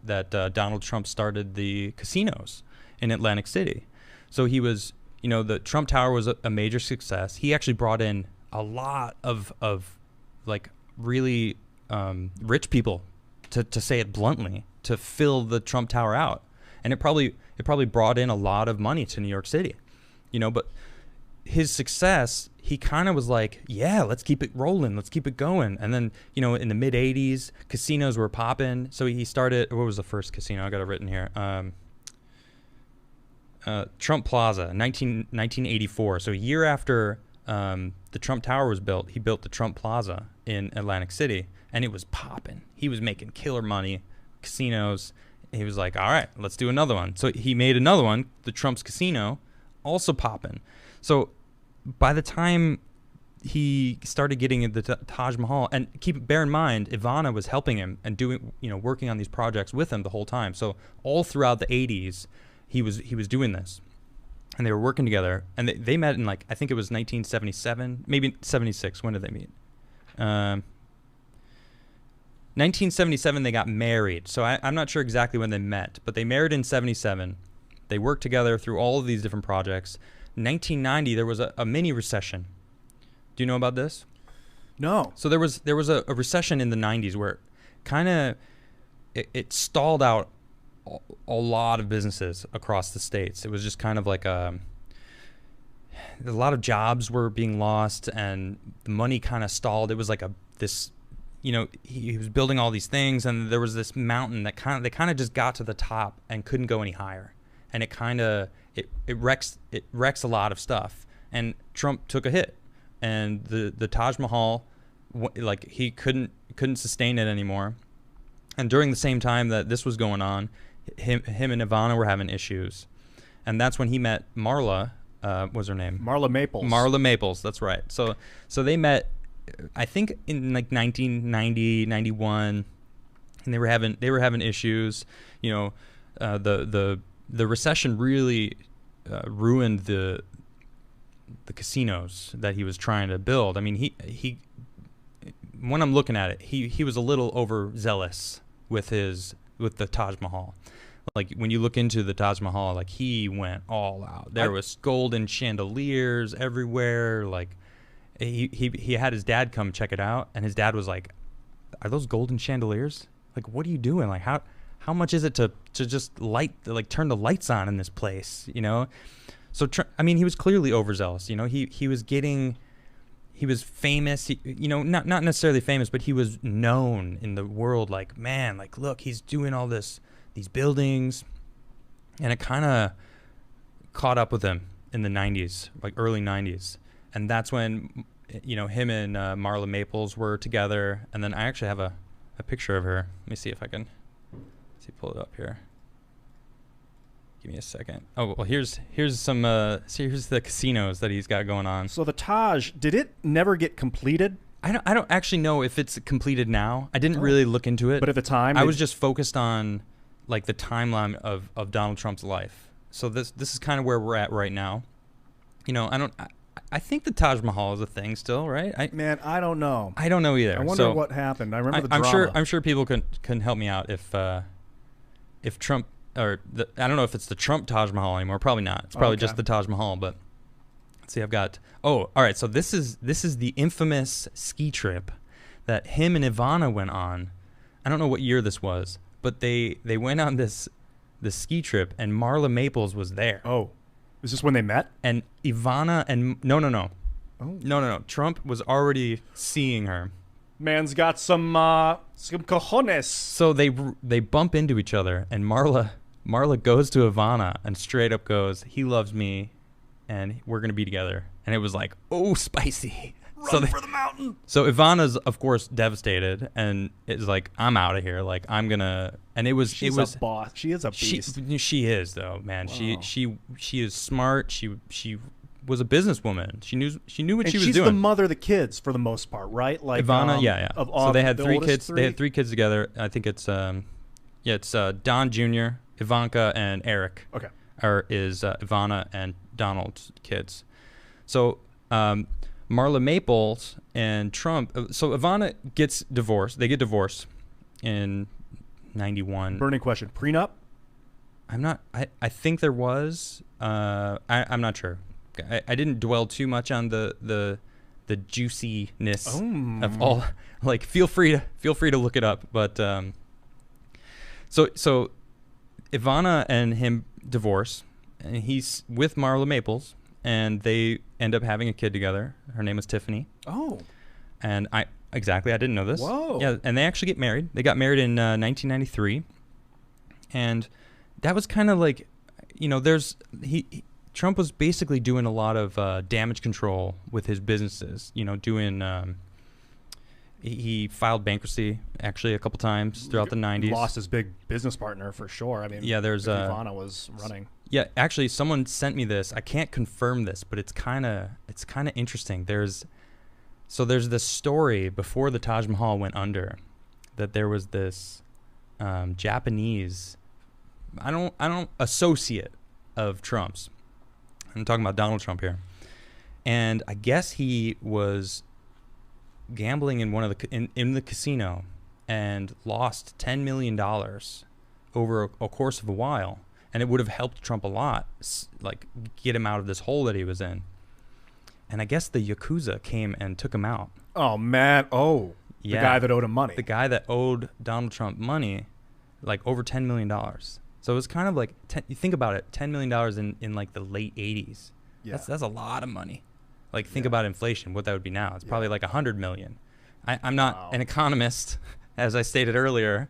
that Donald Trump started the casinos in Atlantic City. So he was, you know, the Trump Tower was a major success. He actually brought in a lot of like really rich people, to say it bluntly, to fill the Trump Tower out, and it probably brought in a lot of money to New York City, you know. But his success, he kind of was like, yeah, let's keep it rolling, let's keep it going. And then, you know, in the mid 80s, casinos were popping. So he started, what was the first casino? I got it written here. Trump Plaza, 1984. So a year after the Trump Tower was built, he built the Trump Plaza in Atlantic City, and it was popping. He was making killer money, casinos. He was like, all right, let's do another one. So he made another one, the Trump's Casino, also popping. So by the time he started getting into the Taj Mahal, and bear in mind, Ivana was helping him and doing, you know, working on these projects with him the whole time. So all throughout the 80s, he was doing this. and they were working together, and they met in like, I think it was 1977, maybe 76. When did they meet? 1977 they got married. So I'm not sure exactly when they met, but they married in 77. They worked together through all of these different projects. 1990 there was a mini recession. Do you know about this? No. So there was a recession in the 90s where kind of it stalled out a lot of businesses across the states. It was just kind of like a lot of jobs were being lost, and the money kind of stalled. It was like this, you know, he was building all these things, and there was this mountain that they kind of just got to the top and couldn't go any higher, and it kind of it wrecks a lot of stuff. And Trump took a hit, and the Taj Mahal, like he couldn't sustain it anymore. And during the same time that this was going on, him and Ivana were having issues, and that's when he met Marla. What was her name? Marla Maples. Marla Maples. That's right. So they met, I think, in like 1990, 91, and they were having issues. You know, the recession really ruined the casinos that he was trying to build. I mean, he when I'm looking at it, he was a little overzealous with the Taj Mahal. Like when you look into the Taj Mahal, like he went all out. There was golden chandeliers everywhere. Like he had his dad come check it out, and his dad was like, "Are those golden chandeliers? Like, what are you doing? Like, how much is it to just turn the lights on in this place? You know?" So I mean, he was clearly overzealous. You know, he was famous. You know, not necessarily famous, but he was known in the world. Like, man, like look, he's doing all these buildings, and it kind of caught up with him in the 90s, like early 90s. And that's when, you know, him and Marla Maples were together. And then I actually have a picture of her. Let me see if I can pull it up here. Give me a second. Oh, well, here's some here's the casinos that he's got going on. So the Taj, did it never get completed? I don't actually know if it's completed now. I didn't really look into it. But at the time, I was just focused on like the timeline of Donald Trump's life. So this is kind of where we're at right now. You know, I think the Taj Mahal is a thing still, right? I don't know. I don't know either. I wonder what happened. I remember the drama. I'm sure people can help me out if Trump, or I don't know if it's the Trump Taj Mahal anymore. Probably not. It's probably just the Taj Mahal. But let's see. I've got. Oh, all right. So this is the infamous ski trip that him and Ivana went on. I don't know what year this was, but they went on this ski trip, and Marla Maples was there. Oh, is this when they met? And Ivana and no. Oh. No. Trump was already seeing her. Man's got some cojones. So they bump into each other, and Marla goes to Ivana and straight up goes, "He loves me, and we're gonna be together." And it was like, oh, spicy. Run for the mountain. So Ivana's of course devastated, and is like, "I'm out of here. Like I'm gonna." And She's a boss. She is a beast. She is though, man. Wow. She is smart. She was a businesswoman. She knew what she was doing. She's the mother of the kids for the most part, right? Like Ivana, yeah. So they had three kids. Three? They had 3 kids together. I think it's it's Don Jr., Ivanka, and Eric. Okay. Is Ivana and Donald's kids. So Marla Maples and Trump. So Ivana gets divorced. They get divorced in 91. Burning question. Prenup? I'm not. I think there was. I'm not sure. I didn't dwell too much on the juiciness of all. Like, feel free to look it up. But so Ivana and him divorce, and he's with Marla Maples, and they end up having a kid together. Her name is Tiffany. Oh. And I didn't know this. Whoa. Yeah, and they actually get married. They got married in 1993, and that was kind of like, you know, Trump was basically doing a lot of damage control with his businesses. You know, doing he filed bankruptcy actually a couple times throughout the 90s. Lost his big business partner for sure. I mean, yeah, there's Ivana was running. Yeah, actually, someone sent me this. I can't confirm this, but it's kind of interesting. There's this story before the Taj Mahal went under, that there was this Japanese, I don't associate of Trump's, I'm talking about Donald Trump here. And I guess he was gambling in one of the in the casino and lost $10 million over a course of a while. And it would have helped Trump a lot, like get him out of this hole that he was in. And I guess the Yakuza came and took him out. Oh, man. Oh, yeah. The guy that owed him money. The guy that owed Donald Trump money, like over $10 million. So it was kind of like, you think about it, $10 million in like the late 80s. Yeah. That's a lot of money. Like, think about inflation, what that would be now. It's probably like 100 million. I'm not an economist, as I stated earlier.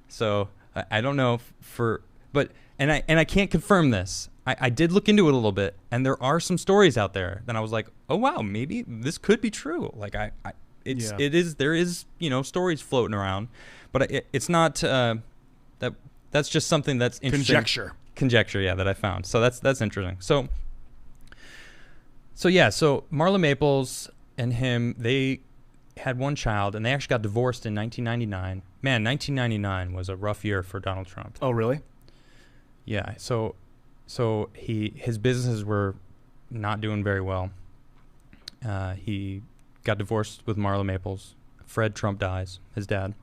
So I don't know but I can't confirm this. I did look into it a little bit, and there are some stories out there. Then I was like, oh wow, maybe this could be true. Like there is stories floating around, but it's not that's just something that's interesting. Conjecture, yeah, that I found. So that's interesting. So Marla Maples and him, they had one child, and they actually got divorced in 1999. Man, 1999 was a rough year for Donald Trump. Oh, really? Yeah. So his businesses were not doing very well. He got divorced with Marla Maples. Fred Trump dies, his dad.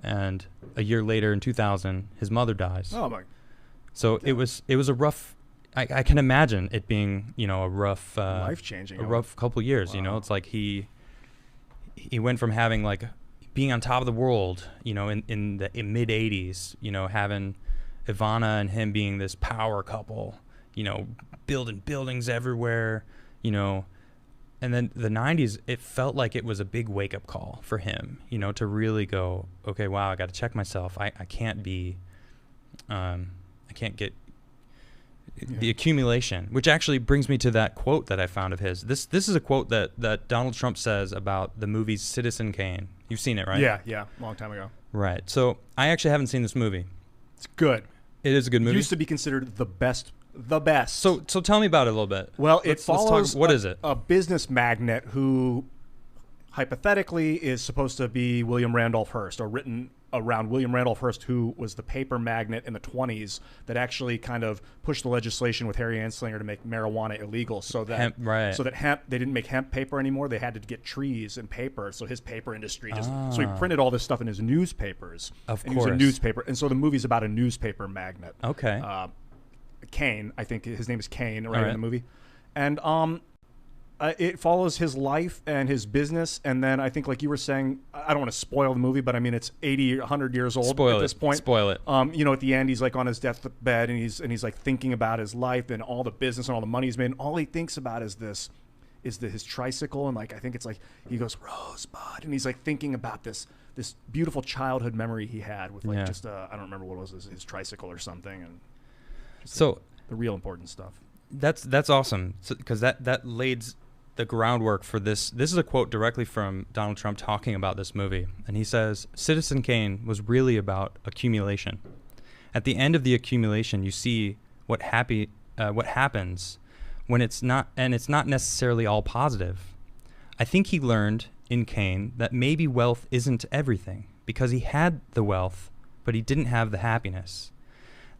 And a year later, in 2000, his mother dies. Oh my! So it was a rough. I can imagine it being a rough, life-changing, a rough couple years. Wow. It's like he went from having like being on top of the world, in the mid 80s, having Ivana and him being this power couple, building buildings everywhere, and then the 90s, it felt like it was a big wake-up call for him, to really go, okay, wow, I got to check myself. I can't be, I can't get the accumulation, which actually brings me to that quote that I found of his. This is a quote that Donald Trump says about the movie Citizen Kane. You've seen it, right? Yeah, long time ago. Right. So I actually haven't seen this movie. It's good. It is a good movie. It used to be considered the best. So tell me about it a little bit. Well, it follows what is it? A business magnate who hypothetically is supposed to be William Randolph Hearst, or written around William Randolph Hearst, who was the paper magnate in the 20s that actually kind of pushed the legislation with Harry Anslinger to make marijuana illegal, so that hemp, they didn't make hemp paper anymore. They had to get trees and paper. So his paper industry so he printed all this stuff in his newspapers. Of course, he was a newspaper, and so the movie's about a newspaper magnate. Okay, Kane, I think his name is Kane, right in the movie, and it follows his life and his business, and then I think, like you were saying, I don't want to spoil the movie, but I mean it's 80 or 100 years old at this point. Spoil it. At the end, he's like on his deathbed, and he's like thinking about his life and all the business and all the money he's made. And all he thinks about is his tricycle, and like I think it's like he goes Rosebud, and he's like thinking about this beautiful childhood memory he had with like just I don't remember what it was, his tricycle or something, and so the real important stuff. That's awesome, because that lays the groundwork for this. This is a quote directly from Donald Trump talking about this movie, and he says, "Citizen Kane was really about accumulation. At the end of the accumulation, you see what happens when it's not necessarily all positive. I think he learned in Kane that maybe wealth isn't everything, because he had the wealth, but he didn't have the happiness.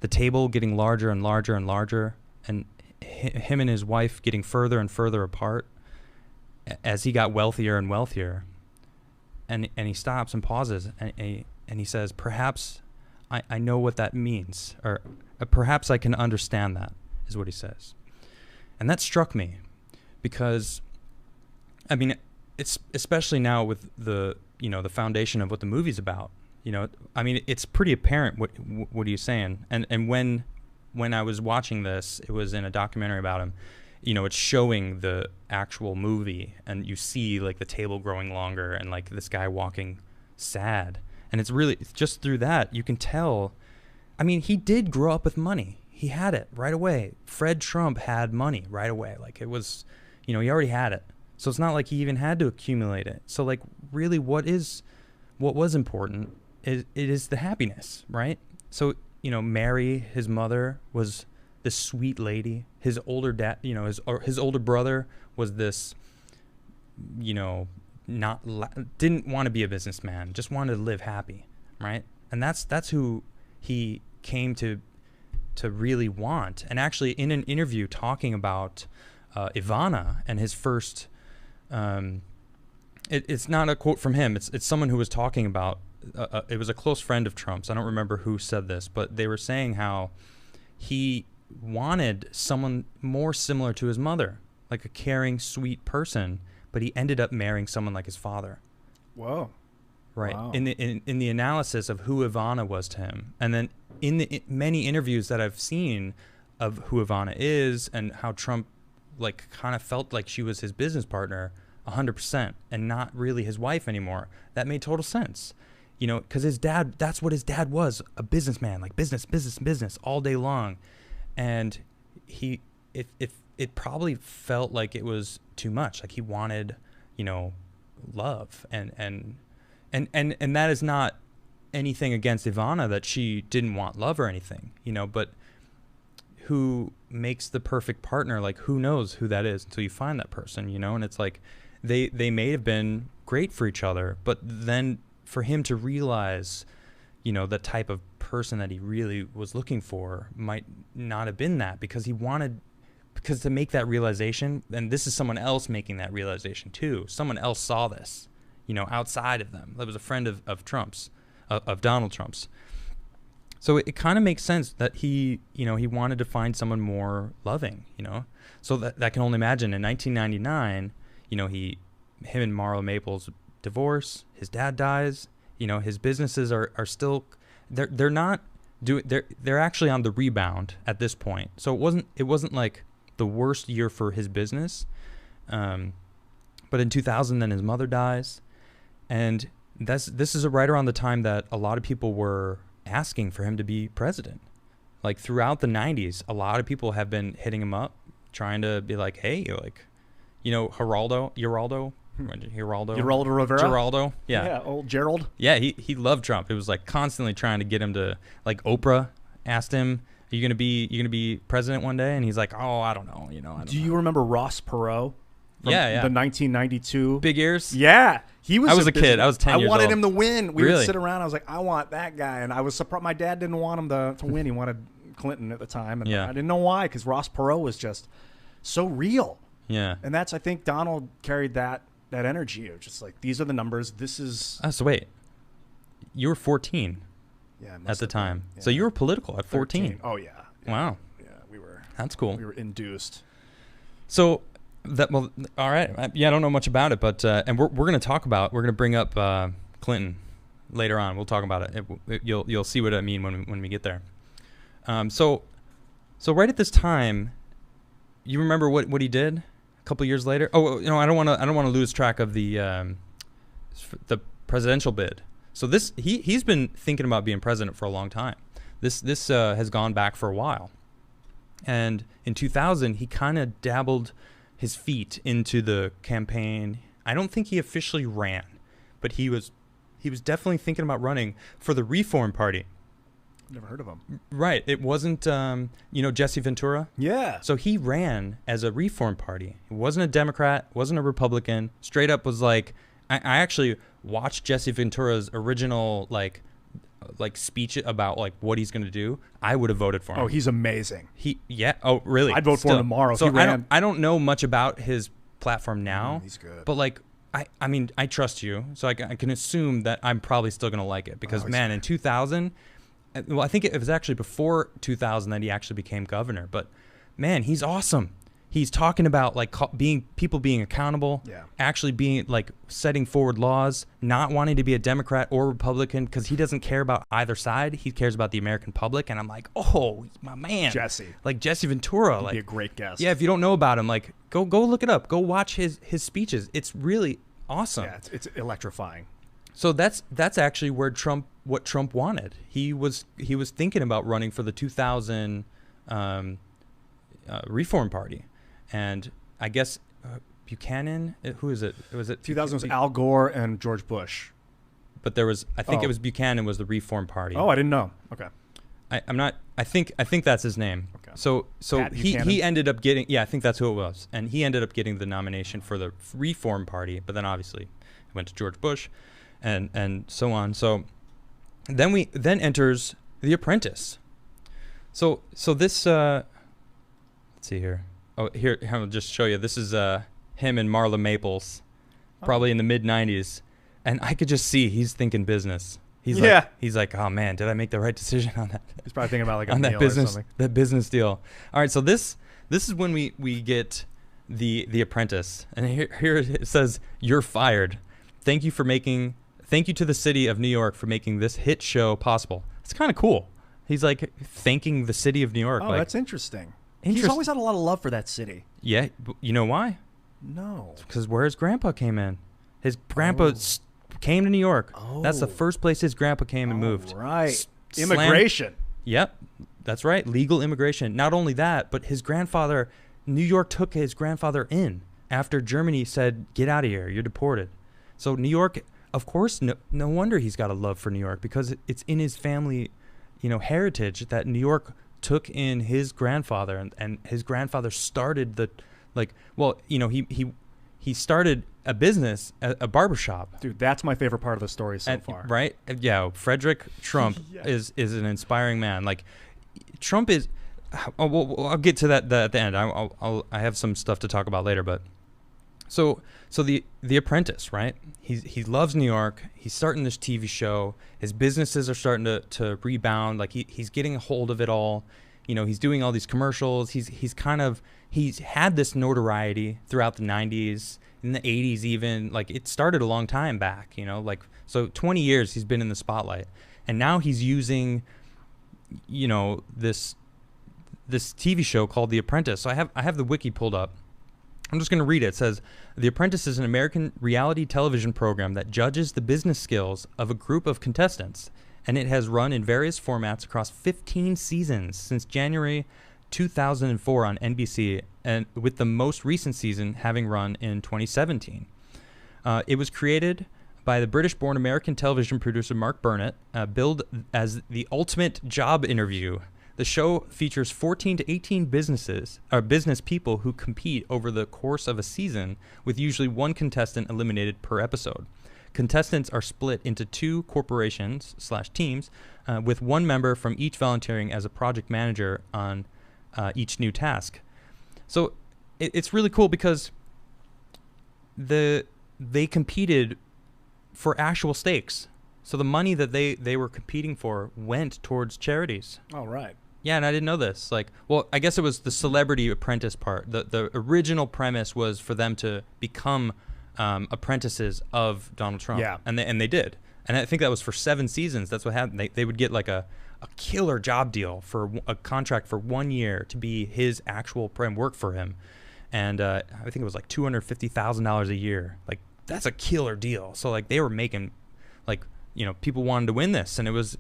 The table getting larger and larger and larger, and him and his wife getting further and further apart as he got wealthier and wealthier." And he stops and pauses, and he says, "Perhaps I know what that means, or perhaps I can understand that," is what he says. And that struck me, because I mean, it's especially now with the the foundation of what the movie's about. I mean, it's pretty apparent what he's saying. And when I was watching this, it was in a documentary about him. It's showing the actual movie, and you see like the table growing longer, and like this guy walking sad. And it's just through that you can tell. I mean, he did grow up with money. He had it right away. Fred Trump had money right away. Like it was, he already had it. So it's not like he even had to accumulate it. So like really what was important it is the happiness, right? So, Mary, his mother, was this sweet lady. His older dad, his older brother was this, didn't want to be a businessman, just wanted to live happy, right? And that's who he came to to really want. And actually, in an interview talking about Ivana and his first, it's not a quote from him. It's someone who was talking about. It was a close friend of Trump's. I don't remember who said this, but they were saying how he wanted someone more similar to his mother, like a caring, sweet person, but he ended up marrying someone like his father. Whoa. Right. Wow. In the analysis of who Ivana was to him, and then in many interviews that I've seen of who Ivana is and how Trump like kind of felt like she was his business partner 100% and not really his wife anymore, that made total sense. You know, because his dad, that's what his dad was, a businessman, like business all day long. And it probably felt like it was too much. Like he wanted, you know, love. And that is not anything against Ivana that she didn't want love or anything, you know, but who makes the perfect partner? Like who knows who that is until you find that person, you know? And it's like they may have been great for each other, but then for him to realize, you know, the type of person that he really was looking for might not have been that, because to make that realization, and this is someone else making that realization too. Someone else saw this, you know, outside of them. That was a friend of Trump's, of Donald Trump's. So it kind of makes sense that he wanted to find someone more loving, you know. So that can only imagine in 1999, you know, him and Marla Maples divorce, his dad dies, you know, his businesses are still, they're not doing, they're actually on the rebound at this point. So it wasn't like the worst year for his business. But in 2000, then his mother dies. And this is right around the time that a lot of people were asking for him to be president. Like throughout the 90s, a lot of people have been hitting him up, trying to be like, hey, like, you know, Geraldo Rivera? Geraldo. Yeah. Yeah, old Gerald. Yeah, he loved Trump. It was like constantly trying to get him to, like, Oprah asked him, are you gonna be president one day? And he's like, oh, I don't know, you know. Do you remember Ross Perot? Yeah. The 1992 Big ears. Yeah, he was. I was a kid. I was 10 years old. I wanted him to win. We Really? would sit around. I was like, I want that guy, and I was surprised. My dad didn't want him to win. He wanted Clinton at the time, and I didn't know why, because Ross Perot was just so real. Yeah. And I think Donald carried that energy of just like, these are the numbers. This is. Oh, so wait, you were 14. Yeah. At the time, yeah. So you were political at 14. 13. Oh yeah. Wow. Yeah, we were. That's cool. We were induced. So. All right. I don't know much about it, but and we're going to bring up Clinton later on. We'll talk about it. You'll see what I mean when we get there. So right at this time, you remember what he did a couple years later? Oh, you know, I don't want to lose track of the presidential bid. So he's been thinking about being president for a long time. This has gone back for a while, and in 2000 he kind of dabbled his feet into the campaign. I don't think he officially ran, but he was definitely thinking about running for the Reform Party. Never heard of him. Right. It wasn't, you know, Jesse Ventura? Yeah. So he ran as a Reform Party. He wasn't a Democrat, wasn't a Republican. Straight up was like, I actually watched Jesse Ventura's original, like speech about like what he's going to do. I would have voted for him. Oh, he's amazing. Oh, really? I'd vote for him tomorrow. So if he ran. I don't know much about his platform now. He's good. But like, I mean, I trust you, so I can assume that I'm probably still going to like it, because man, in 2000, well, I think it was actually before 2000 that he actually became governor. But man, he's awesome. He's talking about like people being accountable, actually being like setting forward laws, not wanting to be a Democrat or Republican, because he doesn't care about either side. He cares about the American public. And I'm like, oh, my man, Jesse, like Jesse Ventura, he'd like be a great guest. Yeah, if you don't know about him, like go look it up. Go watch his speeches. It's really awesome. Yeah, it's electrifying. So that's actually what Trump wanted. He was thinking about running for the 2000 Reform Party. And I guess Buchanan, who is it? Was it 2000 was Al Gore and George Bush. But there was, I think it was Buchanan was the Reform Party. Oh, I didn't know. Okay. I'm not. I think that's his name. Okay. So he ended up getting. Yeah, I think that's who it was, and he ended up getting the nomination for the Reform Party. But then obviously it went to George Bush, and so on. So then enters The Apprentice. So this let's see here. Oh, here I'll just show you. This is him and Marla Maples, probably in the mid '90s, and I could just see he's thinking business. He's like, oh man, did I make the right decision on that? He's probably thinking about like on a that meal business, or something. that business deal. All right, so this is when we get the Apprentice, and here it says, "You're fired. Thank you to the city of New York for making this hit show possible." It's kind of cool. He's like thanking the city of New York. Oh, like, that's interesting. He's always had a lot of love for that city. Yeah, you know why? No. Because where his grandpa came in. His grandpa came to New York. Oh. That's the first place his grandpa came and moved. Right. Immigration. Yep, that's right. Legal immigration. Not only that, but his grandfather, New York took his grandfather in after Germany said, "Get out of here. You're deported." So New York, of course, no wonder he's got a love for New York, because it's in his family, heritage that New York took in his grandfather, and his grandfather started he started a business, a barbershop. Dude, that's my favorite part of the story so far. Right? Yeah, Frederick Trump is an inspiring man. Like, Trump is. I'll get to that at the end. I have some stuff to talk about later, but so the Apprentice, right? He loves New York. He's starting this TV show. His businesses are starting to rebound. Like, he's getting a hold of it all. He's doing all these commercials. He's had this notoriety throughout the 90s, in the 80s even. Like, it started a long time back, so 20 years he's been in the spotlight. And now he's using, this TV show called The Apprentice. So I have the wiki pulled up. I'm just going to read it. It says, "The Apprentice is an American reality television program that judges the business skills of a group of contestants, and it has run in various formats across 15 seasons since January 2004 on NBC, and with the most recent season having run in 2017. It was created by the British-born American television producer Mark Burnett, billed as the ultimate job interview. The show features 14 to 18 business people who compete over the course of a season, with usually one contestant eliminated per episode. Contestants are split into two corporations/teams, with one member from each volunteering as a project manager on each new task. So it's really cool because they competed for actual stakes. So the money that they were competing for went towards charities. Oh, right. Yeah, and I didn't know this. Like, well, I guess it was the celebrity apprentice part. The original premise was for them to become apprentices of Donald Trump. Yeah. And they did. And I think that was for 7 seasons. That's what happened. They would get like a killer job deal for a contract for 1 year to be his actual work for him. And I think it was like $250,000 a year. Like, that's a killer deal. So like they were making, like, people wanted to win this, and it was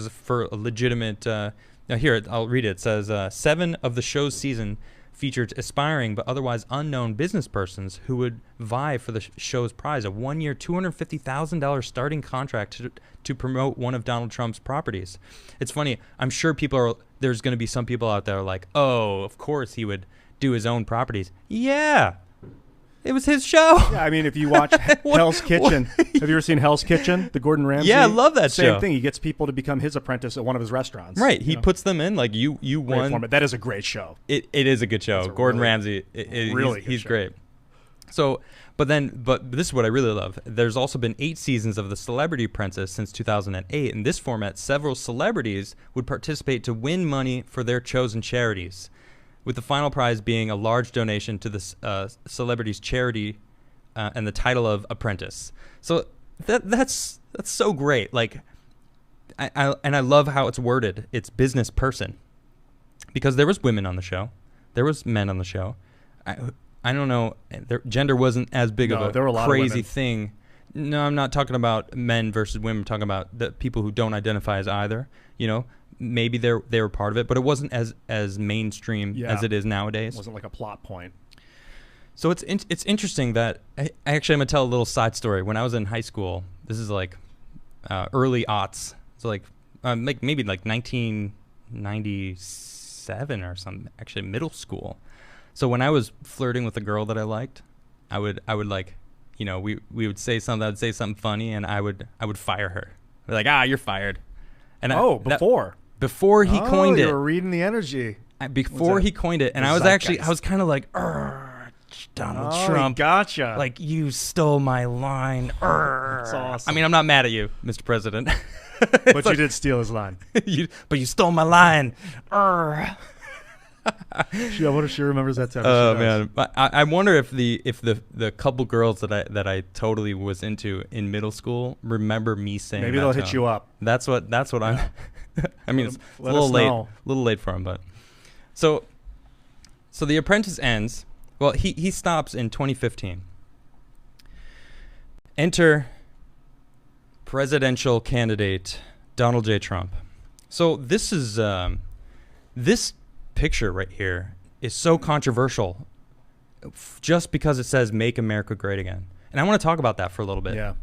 for a legitimate. Now here, I'll read it. It says 7 of the show's season featured aspiring but otherwise unknown business persons who would vie for the show's prize, a 1-year, $250,000 starting contract to promote one of Donald Trump's properties. It's funny. I'm sure there's going to be some people out there like, oh, of course he would do his own properties. Yeah. It was his show. Yeah, I mean, if you watch Hell's Kitchen, have you ever seen Hell's Kitchen? The Gordon Ramsay? Yeah, I love that show. Same thing. He gets people to become his apprentice at one of his restaurants. Right. He puts them in. Like, you won. Format. That is a great show. It is a good show. Gordon Ramsay. He's great. So, but this is what I really love. There's also been 8 seasons of The Celebrity Apprentice since 2008. In this format, several celebrities would participate to win money for their chosen charities, with the final prize being a large donation to the celebrity's charity and the title of Apprentice. So that's so great. Like, I love how it's worded. It's business person, because there was women on the show, there was men on the show. I don't know. Gender wasn't as big of a crazy thing. No, I'm not talking about men versus women. I'm talking about the people who don't identify as either. Maybe they were part of it, but it wasn't as mainstream as it is nowadays. It wasn't like a plot point. So it's interesting that I'm going to tell a little side story. When I was in high school, this is like early aughts. So like maybe like 1997 or something. Actually, middle school. So when I was flirting with a girl that I liked, I would like, we would say something. I'd say something funny, and I would fire her. I'd be like, you're fired. And before. before he coined you it. were reading the energy. Before he coined it, and I was kind of like, Donald Trump. Gotcha. Like, you stole my line. That's awesome. I mean, I'm not mad at you, Mr. President. But you did steal his line. But you stole my line. I wonder if she remembers that time. Oh man, I wonder if the couple girls that I totally was into in middle school remember me saying. Maybe they'll hit you up. That's what I'm. I mean, it's a little late for him, but so The Apprentice ends. Well, he stops in 2015. Enter presidential candidate Donald J. Trump. So this is this picture right here is so controversial just because it says "Make America Great Again," and I want to talk about that for a little bit. Yeah.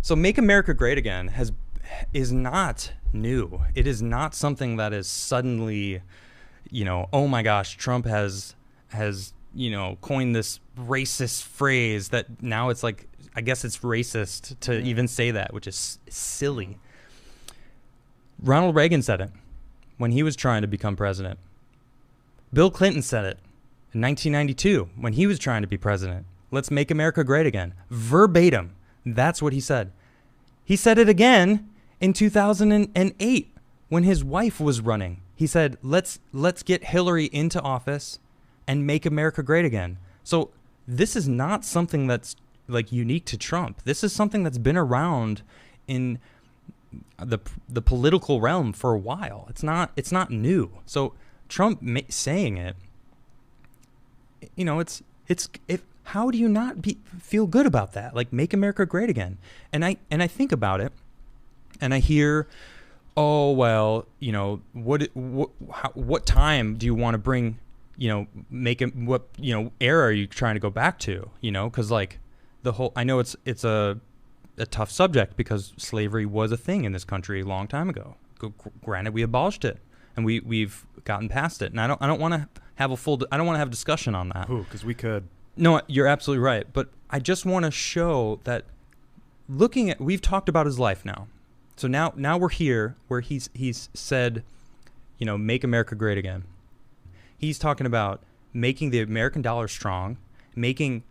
So "Make America Great Again" is not new. It is not something that is suddenly, oh my gosh, Trump has coined this racist phrase that now it's like, I guess it's racist to even say that, which is silly. Ronald Reagan said it when he was trying to become president. Bill Clinton said it in 1992 when he was trying to be president. Let's make America great again. Verbatim. That's what he said. He said it again in 2008 when his wife was running. He said, let's get Hillary into office and make America great again. So this is not something that's like unique to Trump. This is something that's been around in the political realm for a while. It's not new. So Trump saying it, how do you not feel good about that? Like, make America great again. And I think about it, and I hear, oh well, what time do you want to bring? Make it, what era are you trying to go back to? Because like the whole, I know it's a tough subject because slavery was a thing in this country a long time ago. Granted, we abolished it and we've gotten past it, and I don't want to have I don't want to have discussion on that. Because we could. No, you're absolutely right. But I just want to show that we've talked about his life now. So now we're here where he's said, make America great again. He's talking about making the American dollar strong, fixing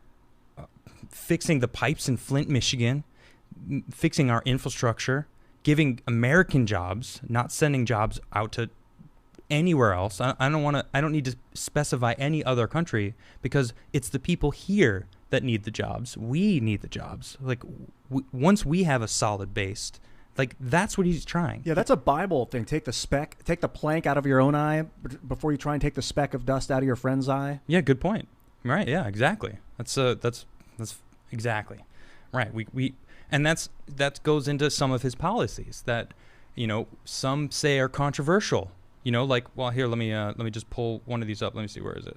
the pipes in Flint, Michigan, fixing our infrastructure, giving American jobs, not sending jobs out to anywhere else. I don't need to specify any other country because it's the people here that need the jobs. We need the jobs. Like once we have a solid base, like that's what he's trying. Yeah, that's a Bible thing. Take the plank out of your own eye before you try and take the speck of dust out of your friend's eye. Yeah, good point. Right? Yeah, exactly. That's exactly right. And that goes into some of his policies that some say are controversial. Like, well, here, let me just pull one of these up. Let me see, where is it?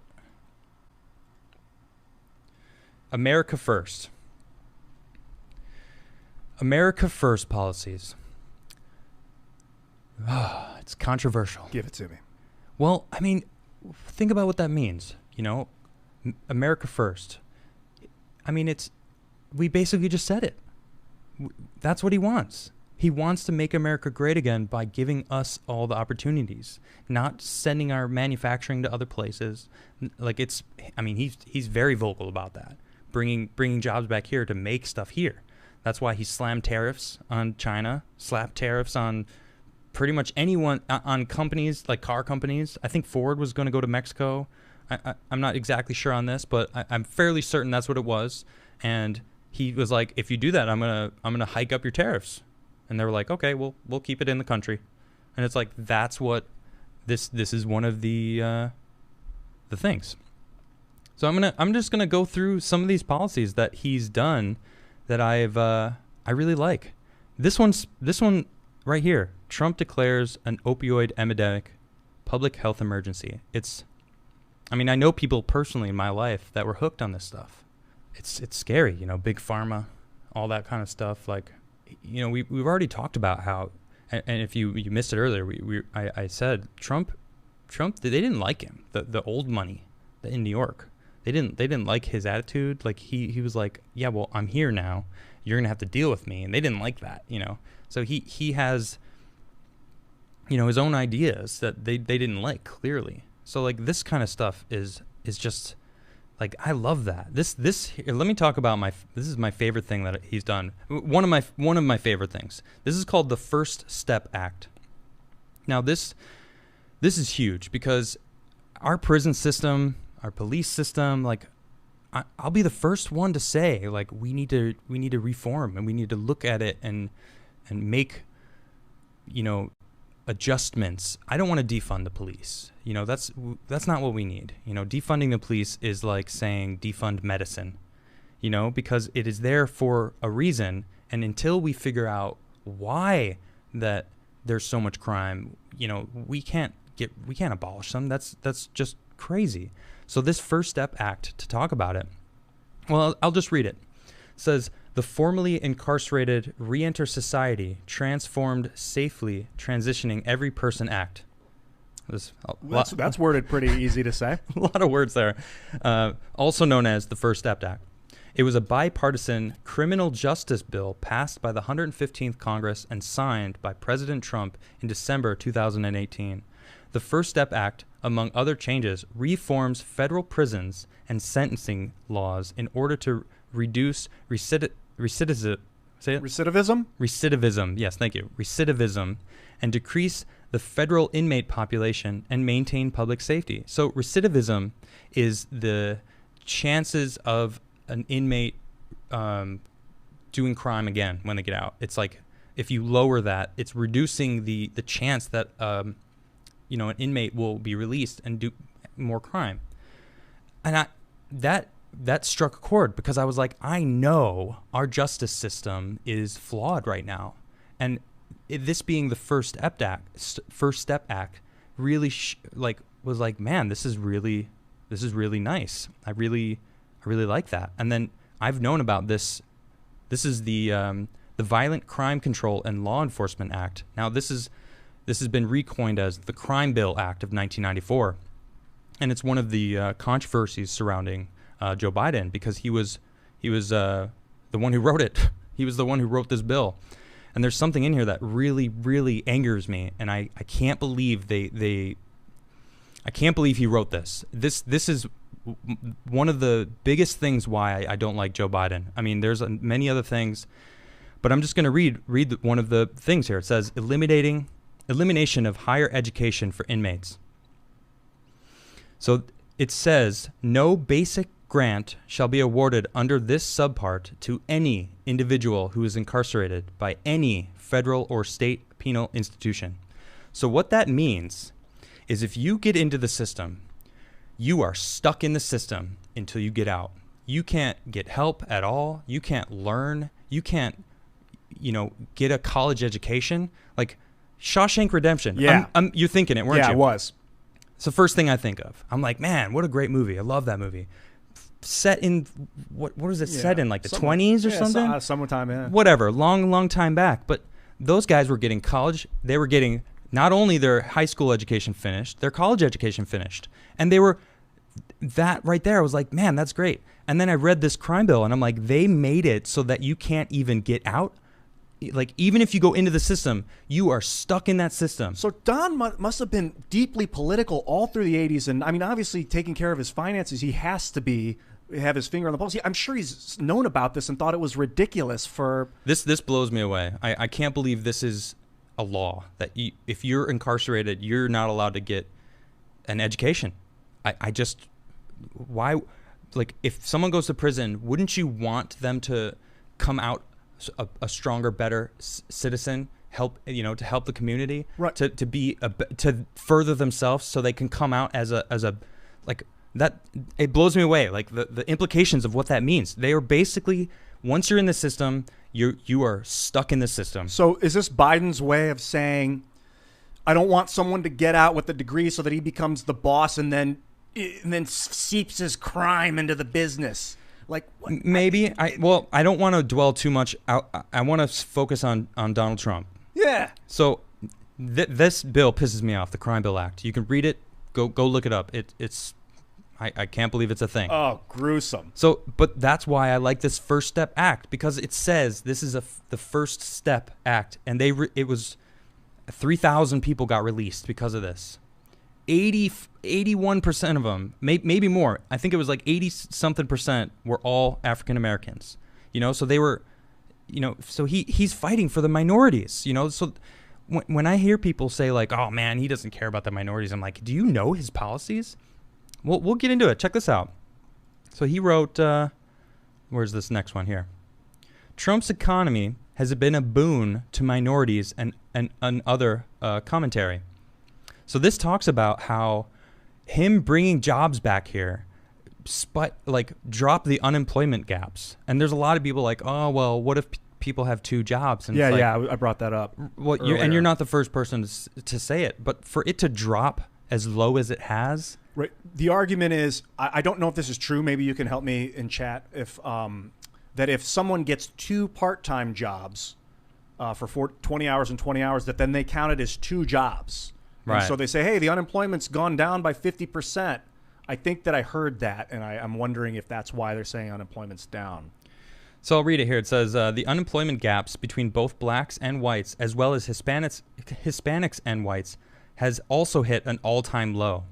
America First. America First policies. It's controversial. Give it to me. Well, I mean, think about what that means. America First. I mean, we basically just said it. That's what he wants. He wants to make America great again by giving us all the opportunities, not sending our manufacturing to other places. Like he's very vocal about that, bringing jobs back here to make stuff here. That's why he slammed tariffs on China, slapped tariffs on pretty much anyone, on companies like car companies. I think Ford was going to go to Mexico. I'm not exactly sure on this, but I'm fairly certain that's what it was. And he was like, if you do that, I'm gonna hike up your tariffs. And they were like, okay, we'll keep it in the country. And it's like, that's what this is one of the things. So I'm just gonna go through some of these policies that he's done that I really like. This one right here. Trump declares an opioid epidemic, public health emergency. I know people personally in my life that were hooked on this stuff. It's scary, big pharma, all that kind of stuff. Like, we've already talked about how, and if you missed it earlier, I said Trump, they didn't like him. The old money in New York, they didn't like his attitude. Like he was like, yeah, well, I'm here now. You're gonna have to deal with me, and they didn't like that, So he has his own ideas that they didn't like, clearly. So like this kind of stuff is just like, I love that. Let me talk about this is my favorite thing that he's done. One of my favorite things. This is called the First Step Act. Now this is huge because our prison system, our police system, like I'll be the first one to say, like, we need to reform, and we need to look at it and make, adjustments. I don't want to defund the police. That's not what we need. Defunding the police is like saying defund medicine, because it is there for a reason. And until we figure out why that there's so much crime, we can't abolish them. That's just crazy. So this First Step Act, to talk about it, well, I'll just read it. It says, the formerly incarcerated re-enter society, transformed safely, transitioning every person act. That's worded pretty easy to say. A lot of words there. Also known as the First Step Act. It was a bipartisan criminal justice bill passed by the 115th Congress and signed by President Trump in December 2018. The First Step Act, among other changes, reforms federal prisons and sentencing laws in order to reduce recidivism. Recidivism, yes, thank you. Recidivism, and decrease the federal inmate population and maintain public safety. So recidivism is the chances of an inmate doing crime again when they get out. It's like, if you lower that, it's reducing the chance that an inmate will be released and do more crime. And that struck a chord, because I was like, I know our justice system is flawed right now, and this being the First Step Act, really was like, man, this is really nice. I really like that. And then I've known about this. This is the Violent Crime Control and Law Enforcement Act. Now this has been recoined as the Crime Bill Act of 1994, and it's one of the controversies surrounding Joe Biden, because he was the one who wrote it. He was the one who wrote this bill. And there's something in here that really, really angers me, and I can't believe I can't believe he wrote this. This is one of the biggest things why I don't like Joe Biden. I mean, there's many other things, but I'm just going to read one of the things here. It says, elimination of higher education for inmates. So it says, no basic grant shall be awarded under this subpart to any individual who is incarcerated by any federal or state penal institution. So what that means is, if you get into the system, you are stuck in the system until you get out. You can't get help at all. You can't learn. You can't, get a college education. Like Shawshank Redemption. Yeah. You're thinking it, weren't you? Yeah, it was. It's the first thing I think of. I'm like, man, what a great movie. I love that movie. Set in, what was it set in, like the 20s or something? Summertime, yeah. Whatever, long time back. But those guys were getting college. They were getting not only their high school education finished, their college education finished. And they were, that right there, I was like, man, that's great. And then I read this crime bill, and I'm like, they made it so that you can't even get out. Like, even if you go into the system, you are stuck in that system. So Don must have been deeply political all through the 80s. And I mean, obviously taking care of his finances, he has to have his finger on the pulse. I'm sure he's known about this and thought it was ridiculous for... This blows me away. I can't believe this is a law, that if you're incarcerated, you're not allowed to get an education. I just... Why... Like, if someone goes to prison, wouldn't you want them to come out a stronger, better citizen, to help the community, right, to be to further themselves, so they can come out as a like that? It blows me away, like the implications of what that means. They are basically, once you're in the system, you are stuck in the system. So is this Biden's way of saying, I don't want someone to get out with a degree so that he becomes the boss and then seeps his crime into the business? Like, what? Maybe. I don't want to dwell too much out. I want to focus on Donald Trump. Yeah. So this bill pisses me off, the Crime Bill Act. You can read it. Go look it up. It's I can't believe it's a thing. Oh, gruesome. So, but that's why I like this First Step Act, because it says this is the First Step Act, and 3,000 people got released because of this. 81% of them, maybe more. I think it was like 80 something percent were all African Americans. So they were, so he's fighting for the minorities. So when I hear people say like, "Oh man, he doesn't care about the minorities," I'm like, "Do you know his policies?" Well, we'll get into it. Check this out. So he wrote, where's this next one here? Trump's economy has been a boon to minorities and other commentary. So this talks about how him bringing jobs back here, drop the unemployment gaps. And there's a lot of people like, "Oh, well, what if people have 2 jobs?" And I brought that up. Well, you're not the first person to say it, but for it to drop as low as it has. Right. The argument is, I don't know if this is true. Maybe you can help me in chat. That if someone gets 2 part-time jobs for 20 hours and 20 hours, that then they count it as 2 jobs. Right. And so they say, hey, the unemployment's gone down by 50%. I think that I heard that, and I'm wondering if that's why they're saying unemployment's down. So I'll read it here. It says, the unemployment gaps between both blacks and whites, as well as Hispanics and whites, has also hit an all-time low.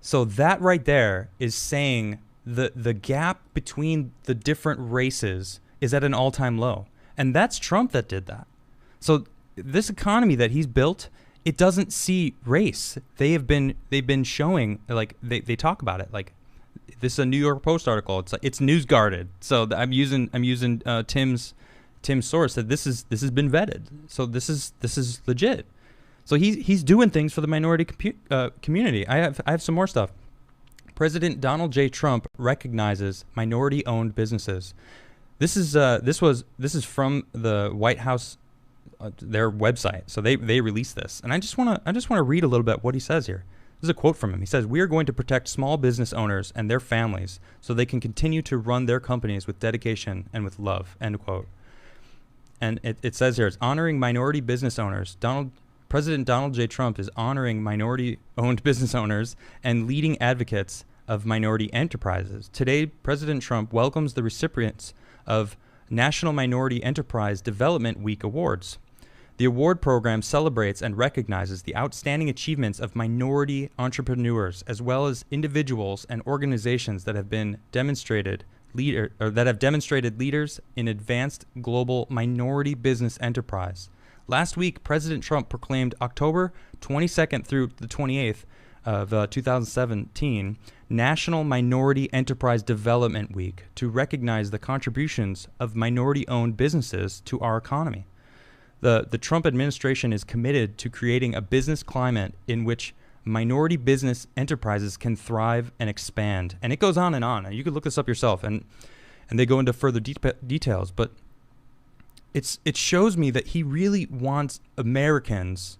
So that right there is saying the gap between the different races is at an all-time low. And that's Trump that did that. So this economy that he's built, it doesn't see race. They've been showing, like, they talk about it. Like, this is a New York Post article. It's news guarded. So I'm using Tim's source that this has been vetted. So this is legit. So he's doing things for the minority community. I have some more stuff. President Donald J. Trump recognizes minority-owned businesses. This is from the White House, their website. So they released this, and I just want to read a little bit what he says here. This is a quote from him. He says, "We are going to protect small business owners and their families so they can continue to run their companies with dedication and with love." End quote. And it says here, it's honoring minority business owners. President Donald J. Trump is honoring minority-owned business owners and leading advocates of minority enterprises. Today, President Trump welcomes the recipients of National Minority Enterprise Development Week Awards. The award program celebrates and recognizes the outstanding achievements of minority entrepreneurs, as well as individuals and organizations that have demonstrated leaders in advanced global minority business enterprise. Last week, President Trump proclaimed October 22nd through the 28th of 2017 National Minority Enterprise Development Week to recognize the contributions of minority-owned businesses to our economy. The Trump administration is committed to creating a business climate in which minority business enterprises can thrive and expand. And it goes on and on. You could look this up yourself, and they go into further details. But it shows me that he really wants Americans,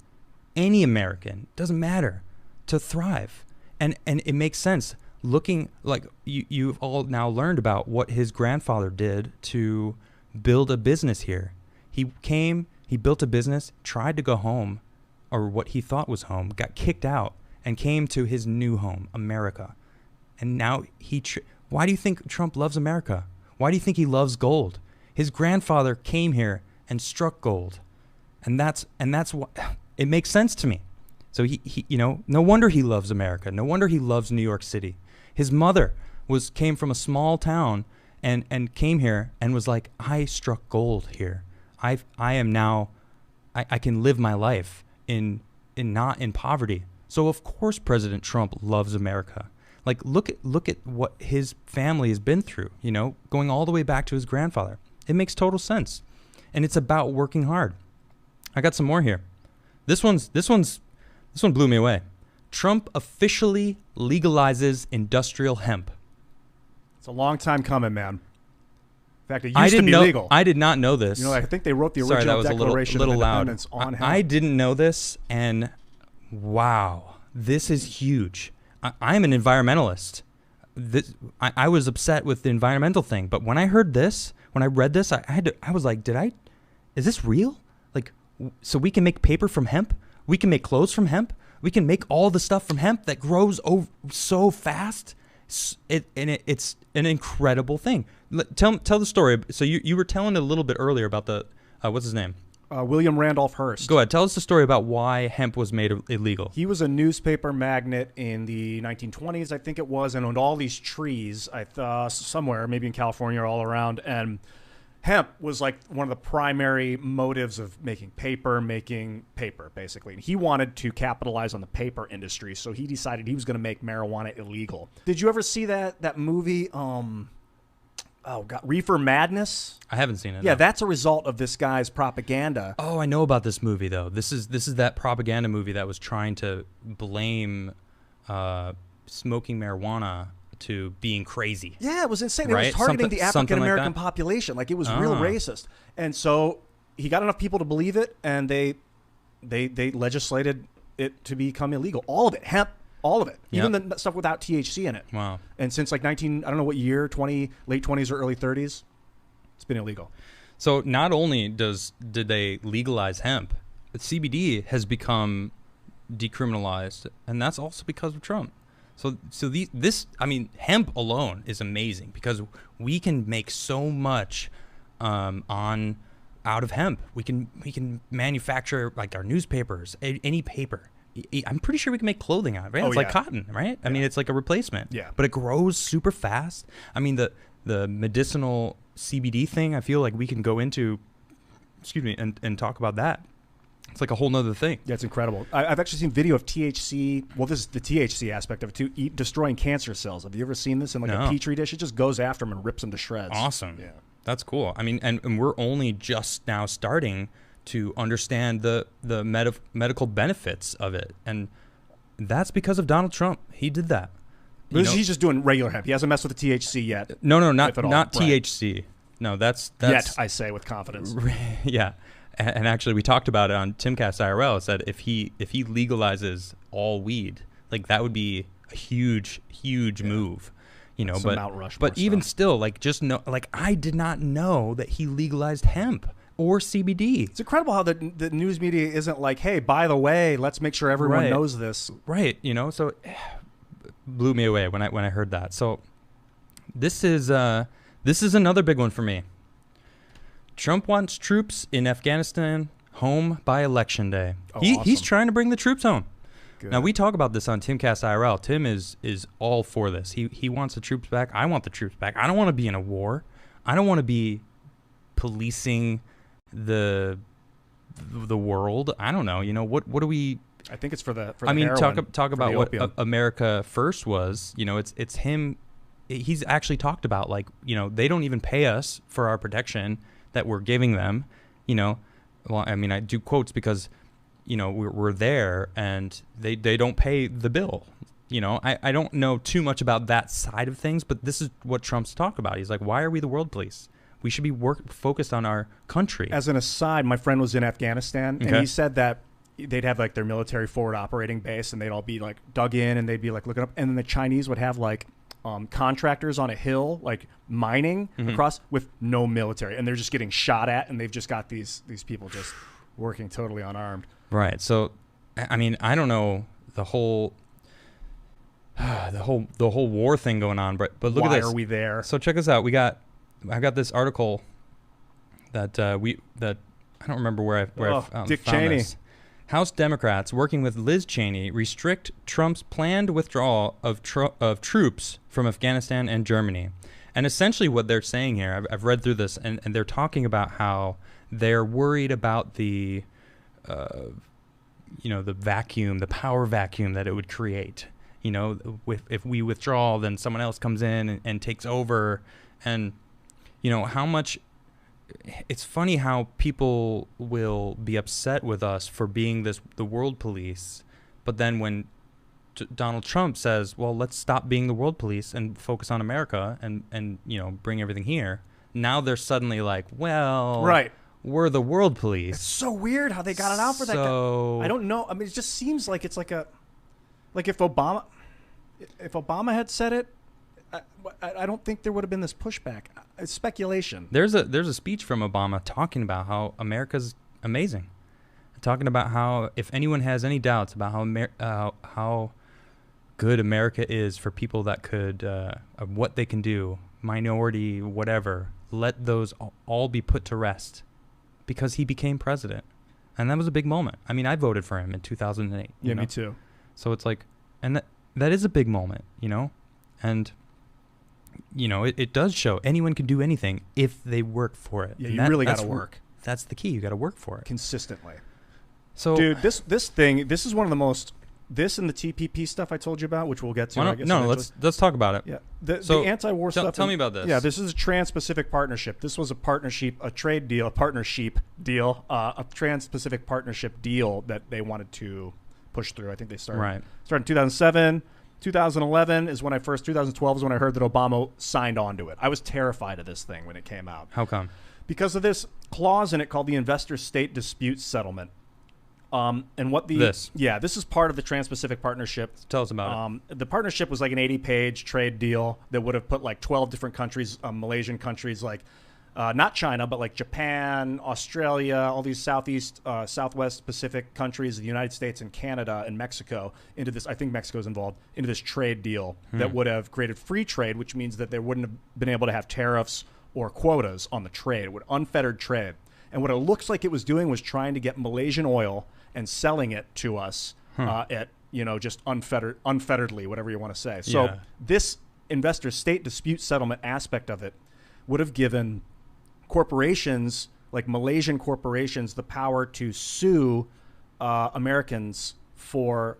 any American, doesn't matter, to thrive. And it makes sense. Looking like you've all now learned about what his grandfather did to build a business here. He came, he built a business, tried to go home, or what he thought was home, got kicked out, and came to his new home, America. And now why do you think Trump loves America? Why do you think he loves gold? His grandfather came here and struck gold. And that's what it makes sense to me. So he no wonder he loves America. No wonder he loves New York City. His mother came from a small town and came here and was like, I struck gold here. I can live my life not in poverty. So of course President Trump loves America. Like look at what his family has been through, going all the way back to his grandfather. It makes total sense. And it's about working hard. I got some more here. This one blew me away. Trump officially legalizes industrial hemp. It's a long time coming, man. In fact, it used to be legal. I did not know this. I think they wrote the original Declaration of Independence on hemp. I didn't know this, and wow, this is huge. I'm an environmentalist. I was upset with the environmental thing, but when I read this, I was like, is this real? Like, so we can make paper from hemp? We can make clothes from hemp? We can make all the stuff from hemp that grows so fast? It's an incredible thing. Tell the story. So you were telling a little bit earlier about the, what's his name? William Randolph Hearst. Go ahead. Tell us the story about why hemp was made illegal. He was a newspaper magnate in the 1920s, I think it was, and owned all these trees, somewhere, maybe in California or all around. And hemp was like one of the primary motives of making paper, basically. And he wanted to capitalize on the paper industry, so he decided he was going to make marijuana illegal. Did you ever see that movie? Oh God, Reefer Madness. I haven't seen it. Yeah, no. that's a result of this guy's propaganda. Oh, I know about this movie though. This is that propaganda movie that was trying to blame smoking marijuana to being crazy. Yeah, it was insane. Right? It was targeting the African American like population. Like, it was real racist. And so he got enough people to believe it, and they legislated it to become illegal. All of it, hemp. All of it, even the stuff without THC in it. Wow. And since like I don't know what year, late 20s or early 30s, it's been illegal. So not only did they legalize hemp, but CBD has become decriminalized, and that's also because of Trump. So hemp alone is amazing because we can make so much out of hemp. We can manufacture like our newspapers, any paper. I'm pretty sure we can make clothing out of it. Right? It's like cotton, right? I mean, it's like a replacement. Yeah. But it grows super fast. I mean, the medicinal CBD thing, I feel like we can go into, and talk about that. It's like a whole nother thing. Yeah, it's incredible. I've actually seen video of THC. Well, this is the THC aspect of it too. Destroying cancer cells. Have you ever seen this in like a petri dish? It just goes after them and rips them to shreds. Awesome. Yeah. That's cool. I mean, and we're only just now starting to understand the medical benefits of it, and that's because of Donald Trump. He did that. He's just doing regular hemp. He hasn't messed with the THC yet. No, not Right. THC. No, that's yet, I say with confidence. Yeah, and actually, we talked about it on Timcast IRL. It said if he legalizes all weed, like that would be a huge move. But even still, like I did not know that he legalized hemp or CBD. It's incredible how the news media isn't like, hey, by the way, let's make sure everyone knows this. Right. So blew me away when I heard that. So this is another big one for me. Trump wants troops in Afghanistan home by election day. He's trying to bring the troops home. Good. Now, we talk about this on Timcast IRL. Tim is all for this. He wants the troops back. I want the troops back. I don't want to be in a war. I don't want to be policing the world. I don't know. What do we? I think it's for the. I mean, heroin, talk about what America First was. It's him. He's actually talked about they don't even pay us for our protection that we're giving them. Well, I mean, I do quotes because we're there and they don't pay the bill. I don't know too much about that side of things, but this is what Trump's talked about. He's like, why are we the world police? We should be focused on our country. As an aside, my friend was in Afghanistan, and he said that they'd have like their military forward operating base, and they'd all be like dug in, and they'd be like looking up, and then the Chinese would have like contractors on a hill, like mining across with no military, and they're just getting shot at, and they've just got these people just working totally unarmed. Right. So, I mean, I don't know the whole war thing going on, but look at this. Why are we there? So check this out. I got this article that I don't remember where I Dick found Cheney. this. House Democrats working with Liz Cheney restrict Trump's planned withdrawal of troops from Afghanistan and Germany. And essentially what they're saying here, I've read through this, and they're talking about how they're worried about the vacuum, the power vacuum that it would create. If we withdraw, then someone else comes in and takes over. And how much it's funny how people will be upset with us for being the world police, but then when Donald Trump says, well, let's stop being the world police and focus on America and bring everything here, now they're suddenly like, well, right, we're the world police. It's so weird how they got it out for that guy. I don't know. I mean, it just seems like it's like if Obama had said it, I don't think there would have been this pushback. It's speculation. There's a speech from Obama talking about how America's amazing, talking about how if anyone has any doubts about how good America is for people that could what they can do, minority, whatever, let those all be put to rest. because he became president. And that was a big moment. I mean, I voted for him in 2008. Yeah, know? me too. So it's like, and that is a big moment, you know? And, you know, it does show anyone can do anything if they work for it. Yeah, and you really got to work. That's the key. You got to work for it. Consistently. So, dude, this is one of the most, this and the TPP stuff I told you about, which we'll get to. Let's talk about it. Yeah, the anti-war stuff. Tell me about this. Yeah, this is a Trans-Pacific Partnership. This was a partnership, a trade deal, a partnership deal, a Trans-Pacific Partnership deal that they wanted to push through. I think they started in 2007. 2011 is when 2012 is when I heard that Obama signed on to it. I was terrified of this thing when it came out. How come? Because of this clause in it called the Investor-State Dispute Settlement. And what this is part of the Trans-Pacific Partnership. Tell us about it. The partnership was like an 80-page trade deal that would have put like 12 different countries, Malaysian countries, like not China, but like Japan, Australia, all these Southwest Pacific countries, the United States and Canada and Mexico into this. I think Mexico's involved into this trade deal that would have created free trade, which means that they wouldn't have been able to have tariffs or quotas on the trade. It would unfettered trade. And what it looks like it was doing was trying to get Malaysian oil and selling it to us at, just unfetteredly, whatever you want to say. So this investor-state dispute settlement aspect of it would have given corporations, like Malaysian corporations, the power to sue Americans for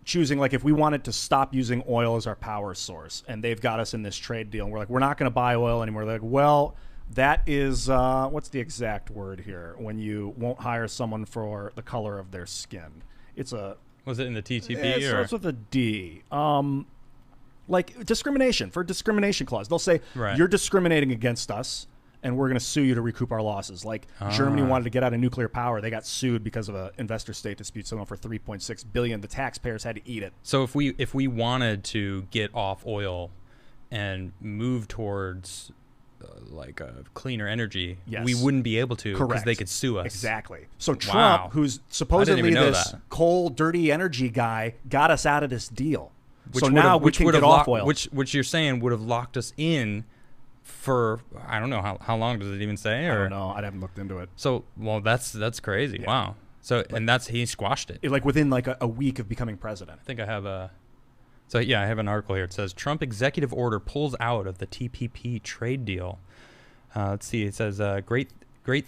choosing, like, if we wanted to stop using oil as our power source, and they've got us in this trade deal, and we're like, we're not going to buy oil anymore. They're like, well, that is, what's the exact word here? When you won't hire someone for the color of their skin. It's a... Was it in the TTP? It starts with a D. Like discrimination, for discrimination clause. They'll say, you're discriminating against us, and we're going to sue you to recoup our losses. Like Germany wanted to get out of nuclear power. They got sued because of an investor-state dispute settlement for $3.6 billion. The taxpayers had to eat it. So if we wanted to get off oil and move towards... like a cleaner energy, we wouldn't be able to because they could sue us. Exactly. So Trump, who's supposedly this coal, dirty energy guy, got us out of this deal. So now we can get off oil. Which you're saying would have locked us in for, I don't know, how long does it even say? I don't know. I haven't looked into it. So, well, that's crazy. Yeah. Wow. So, and he squashed it. Like within like a week of becoming president. I think I have a... So, yeah, I have an article here. It says, Trump executive order pulls out of the TPP trade deal. Let's see. It says, great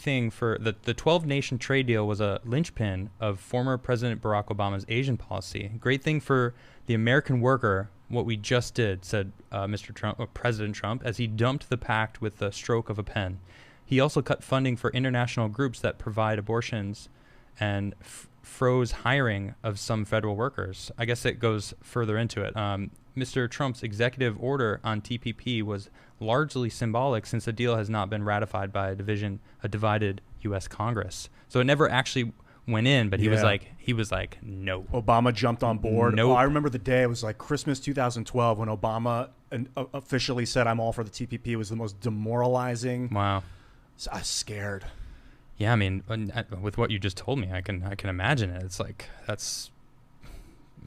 thing for... The 12-nation trade deal was a linchpin of former President Barack Obama's Asian policy. Great thing for the American worker, what we just did, said Mr. Trump, President Trump, as he dumped the pact with the stroke of a pen. He also cut funding for international groups that provide abortions and froze hiring of some federal workers. I guess it goes further into it. Mr. Trump's executive order on TPP was largely symbolic since the deal has not been ratified by a divided U.S. Congress. So it never actually went in, but he was like, no. Obama jumped on board. Nope. Oh, I remember the day. It was like Christmas 2012 when Obama officially said, I'm all for the TPP. It was the most demoralizing. Wow. So I was scared. Yeah, I mean, with what you just told me, I can imagine it. It's like, it's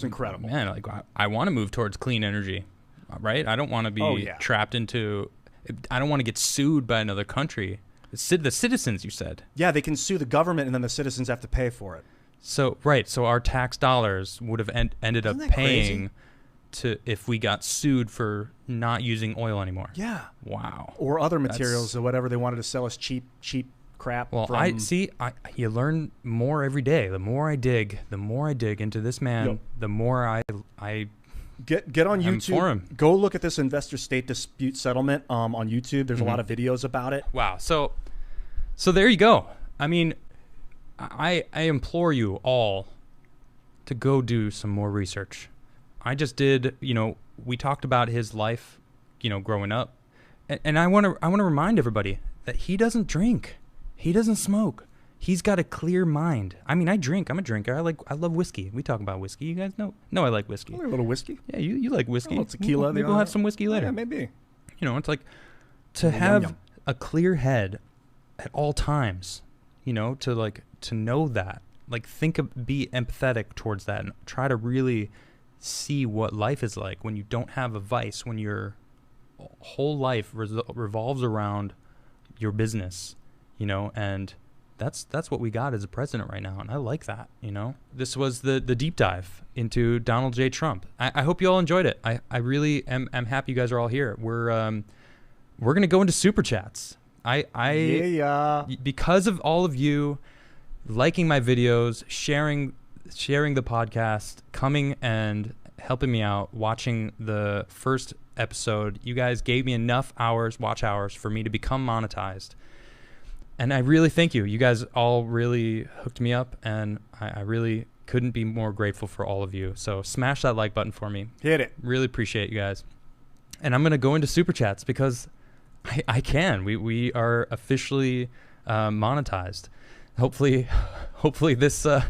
incredible. Man, like I want to move towards clean energy, right? I don't want to be trapped into. I don't want to get sued by another country. The citizens, you said. Yeah, they can sue the government, and then the citizens have to pay for it. So so our tax dollars would have ended up paying if we got sued for not using oil anymore. Yeah. Wow. Or other materials or whatever they wanted to sell us cheap crap. Well, you learn more every day. The more I dig into this man, the more I get on YouTube. For him. Go look at this investor-state dispute settlement on YouTube. There's a lot of videos about it. Wow. So there you go. I mean, I implore you all to go do some more research. I just did. We talked about his life, growing up, and I want to remind everybody that he doesn't drink. He doesn't smoke. He's got a clear mind. I mean, I drink. I'm a drinker. I love whiskey. We talk about whiskey. You guys know? No, I like whiskey. A little whiskey. Yeah, you like whiskey. Oh, tequila. Maybe we'll have some whiskey later. Yeah, maybe. It's like to have a clear head at all times. To know that. Like, be empathetic towards that, and try to really see what life is like when you don't have a vice, when your whole life revolves around your business. And that's what we got as a president right now, and I like that. You know, this was the deep dive into Donald J. Trump. I hope you all enjoyed it. I really am happy you guys are all here. We're gonna go into super chats. Because of all of you liking my videos, sharing the podcast, coming and helping me out, watching the first episode. You guys gave me enough watch hours for me to become monetized. And I really thank you. You guys all really hooked me up, and I really couldn't be more grateful for all of you. So smash that like button for me. Hit it. Really appreciate you guys. And I'm going to go into super chats because I can. We are officially monetized. Hopefully this I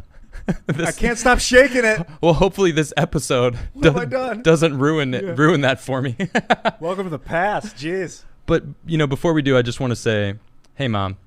can't stop shaking it. Well, hopefully this episode doesn't ruin that for me. Welcome to the past. Jeez. But, before we do, I just want to say, hey, Mom,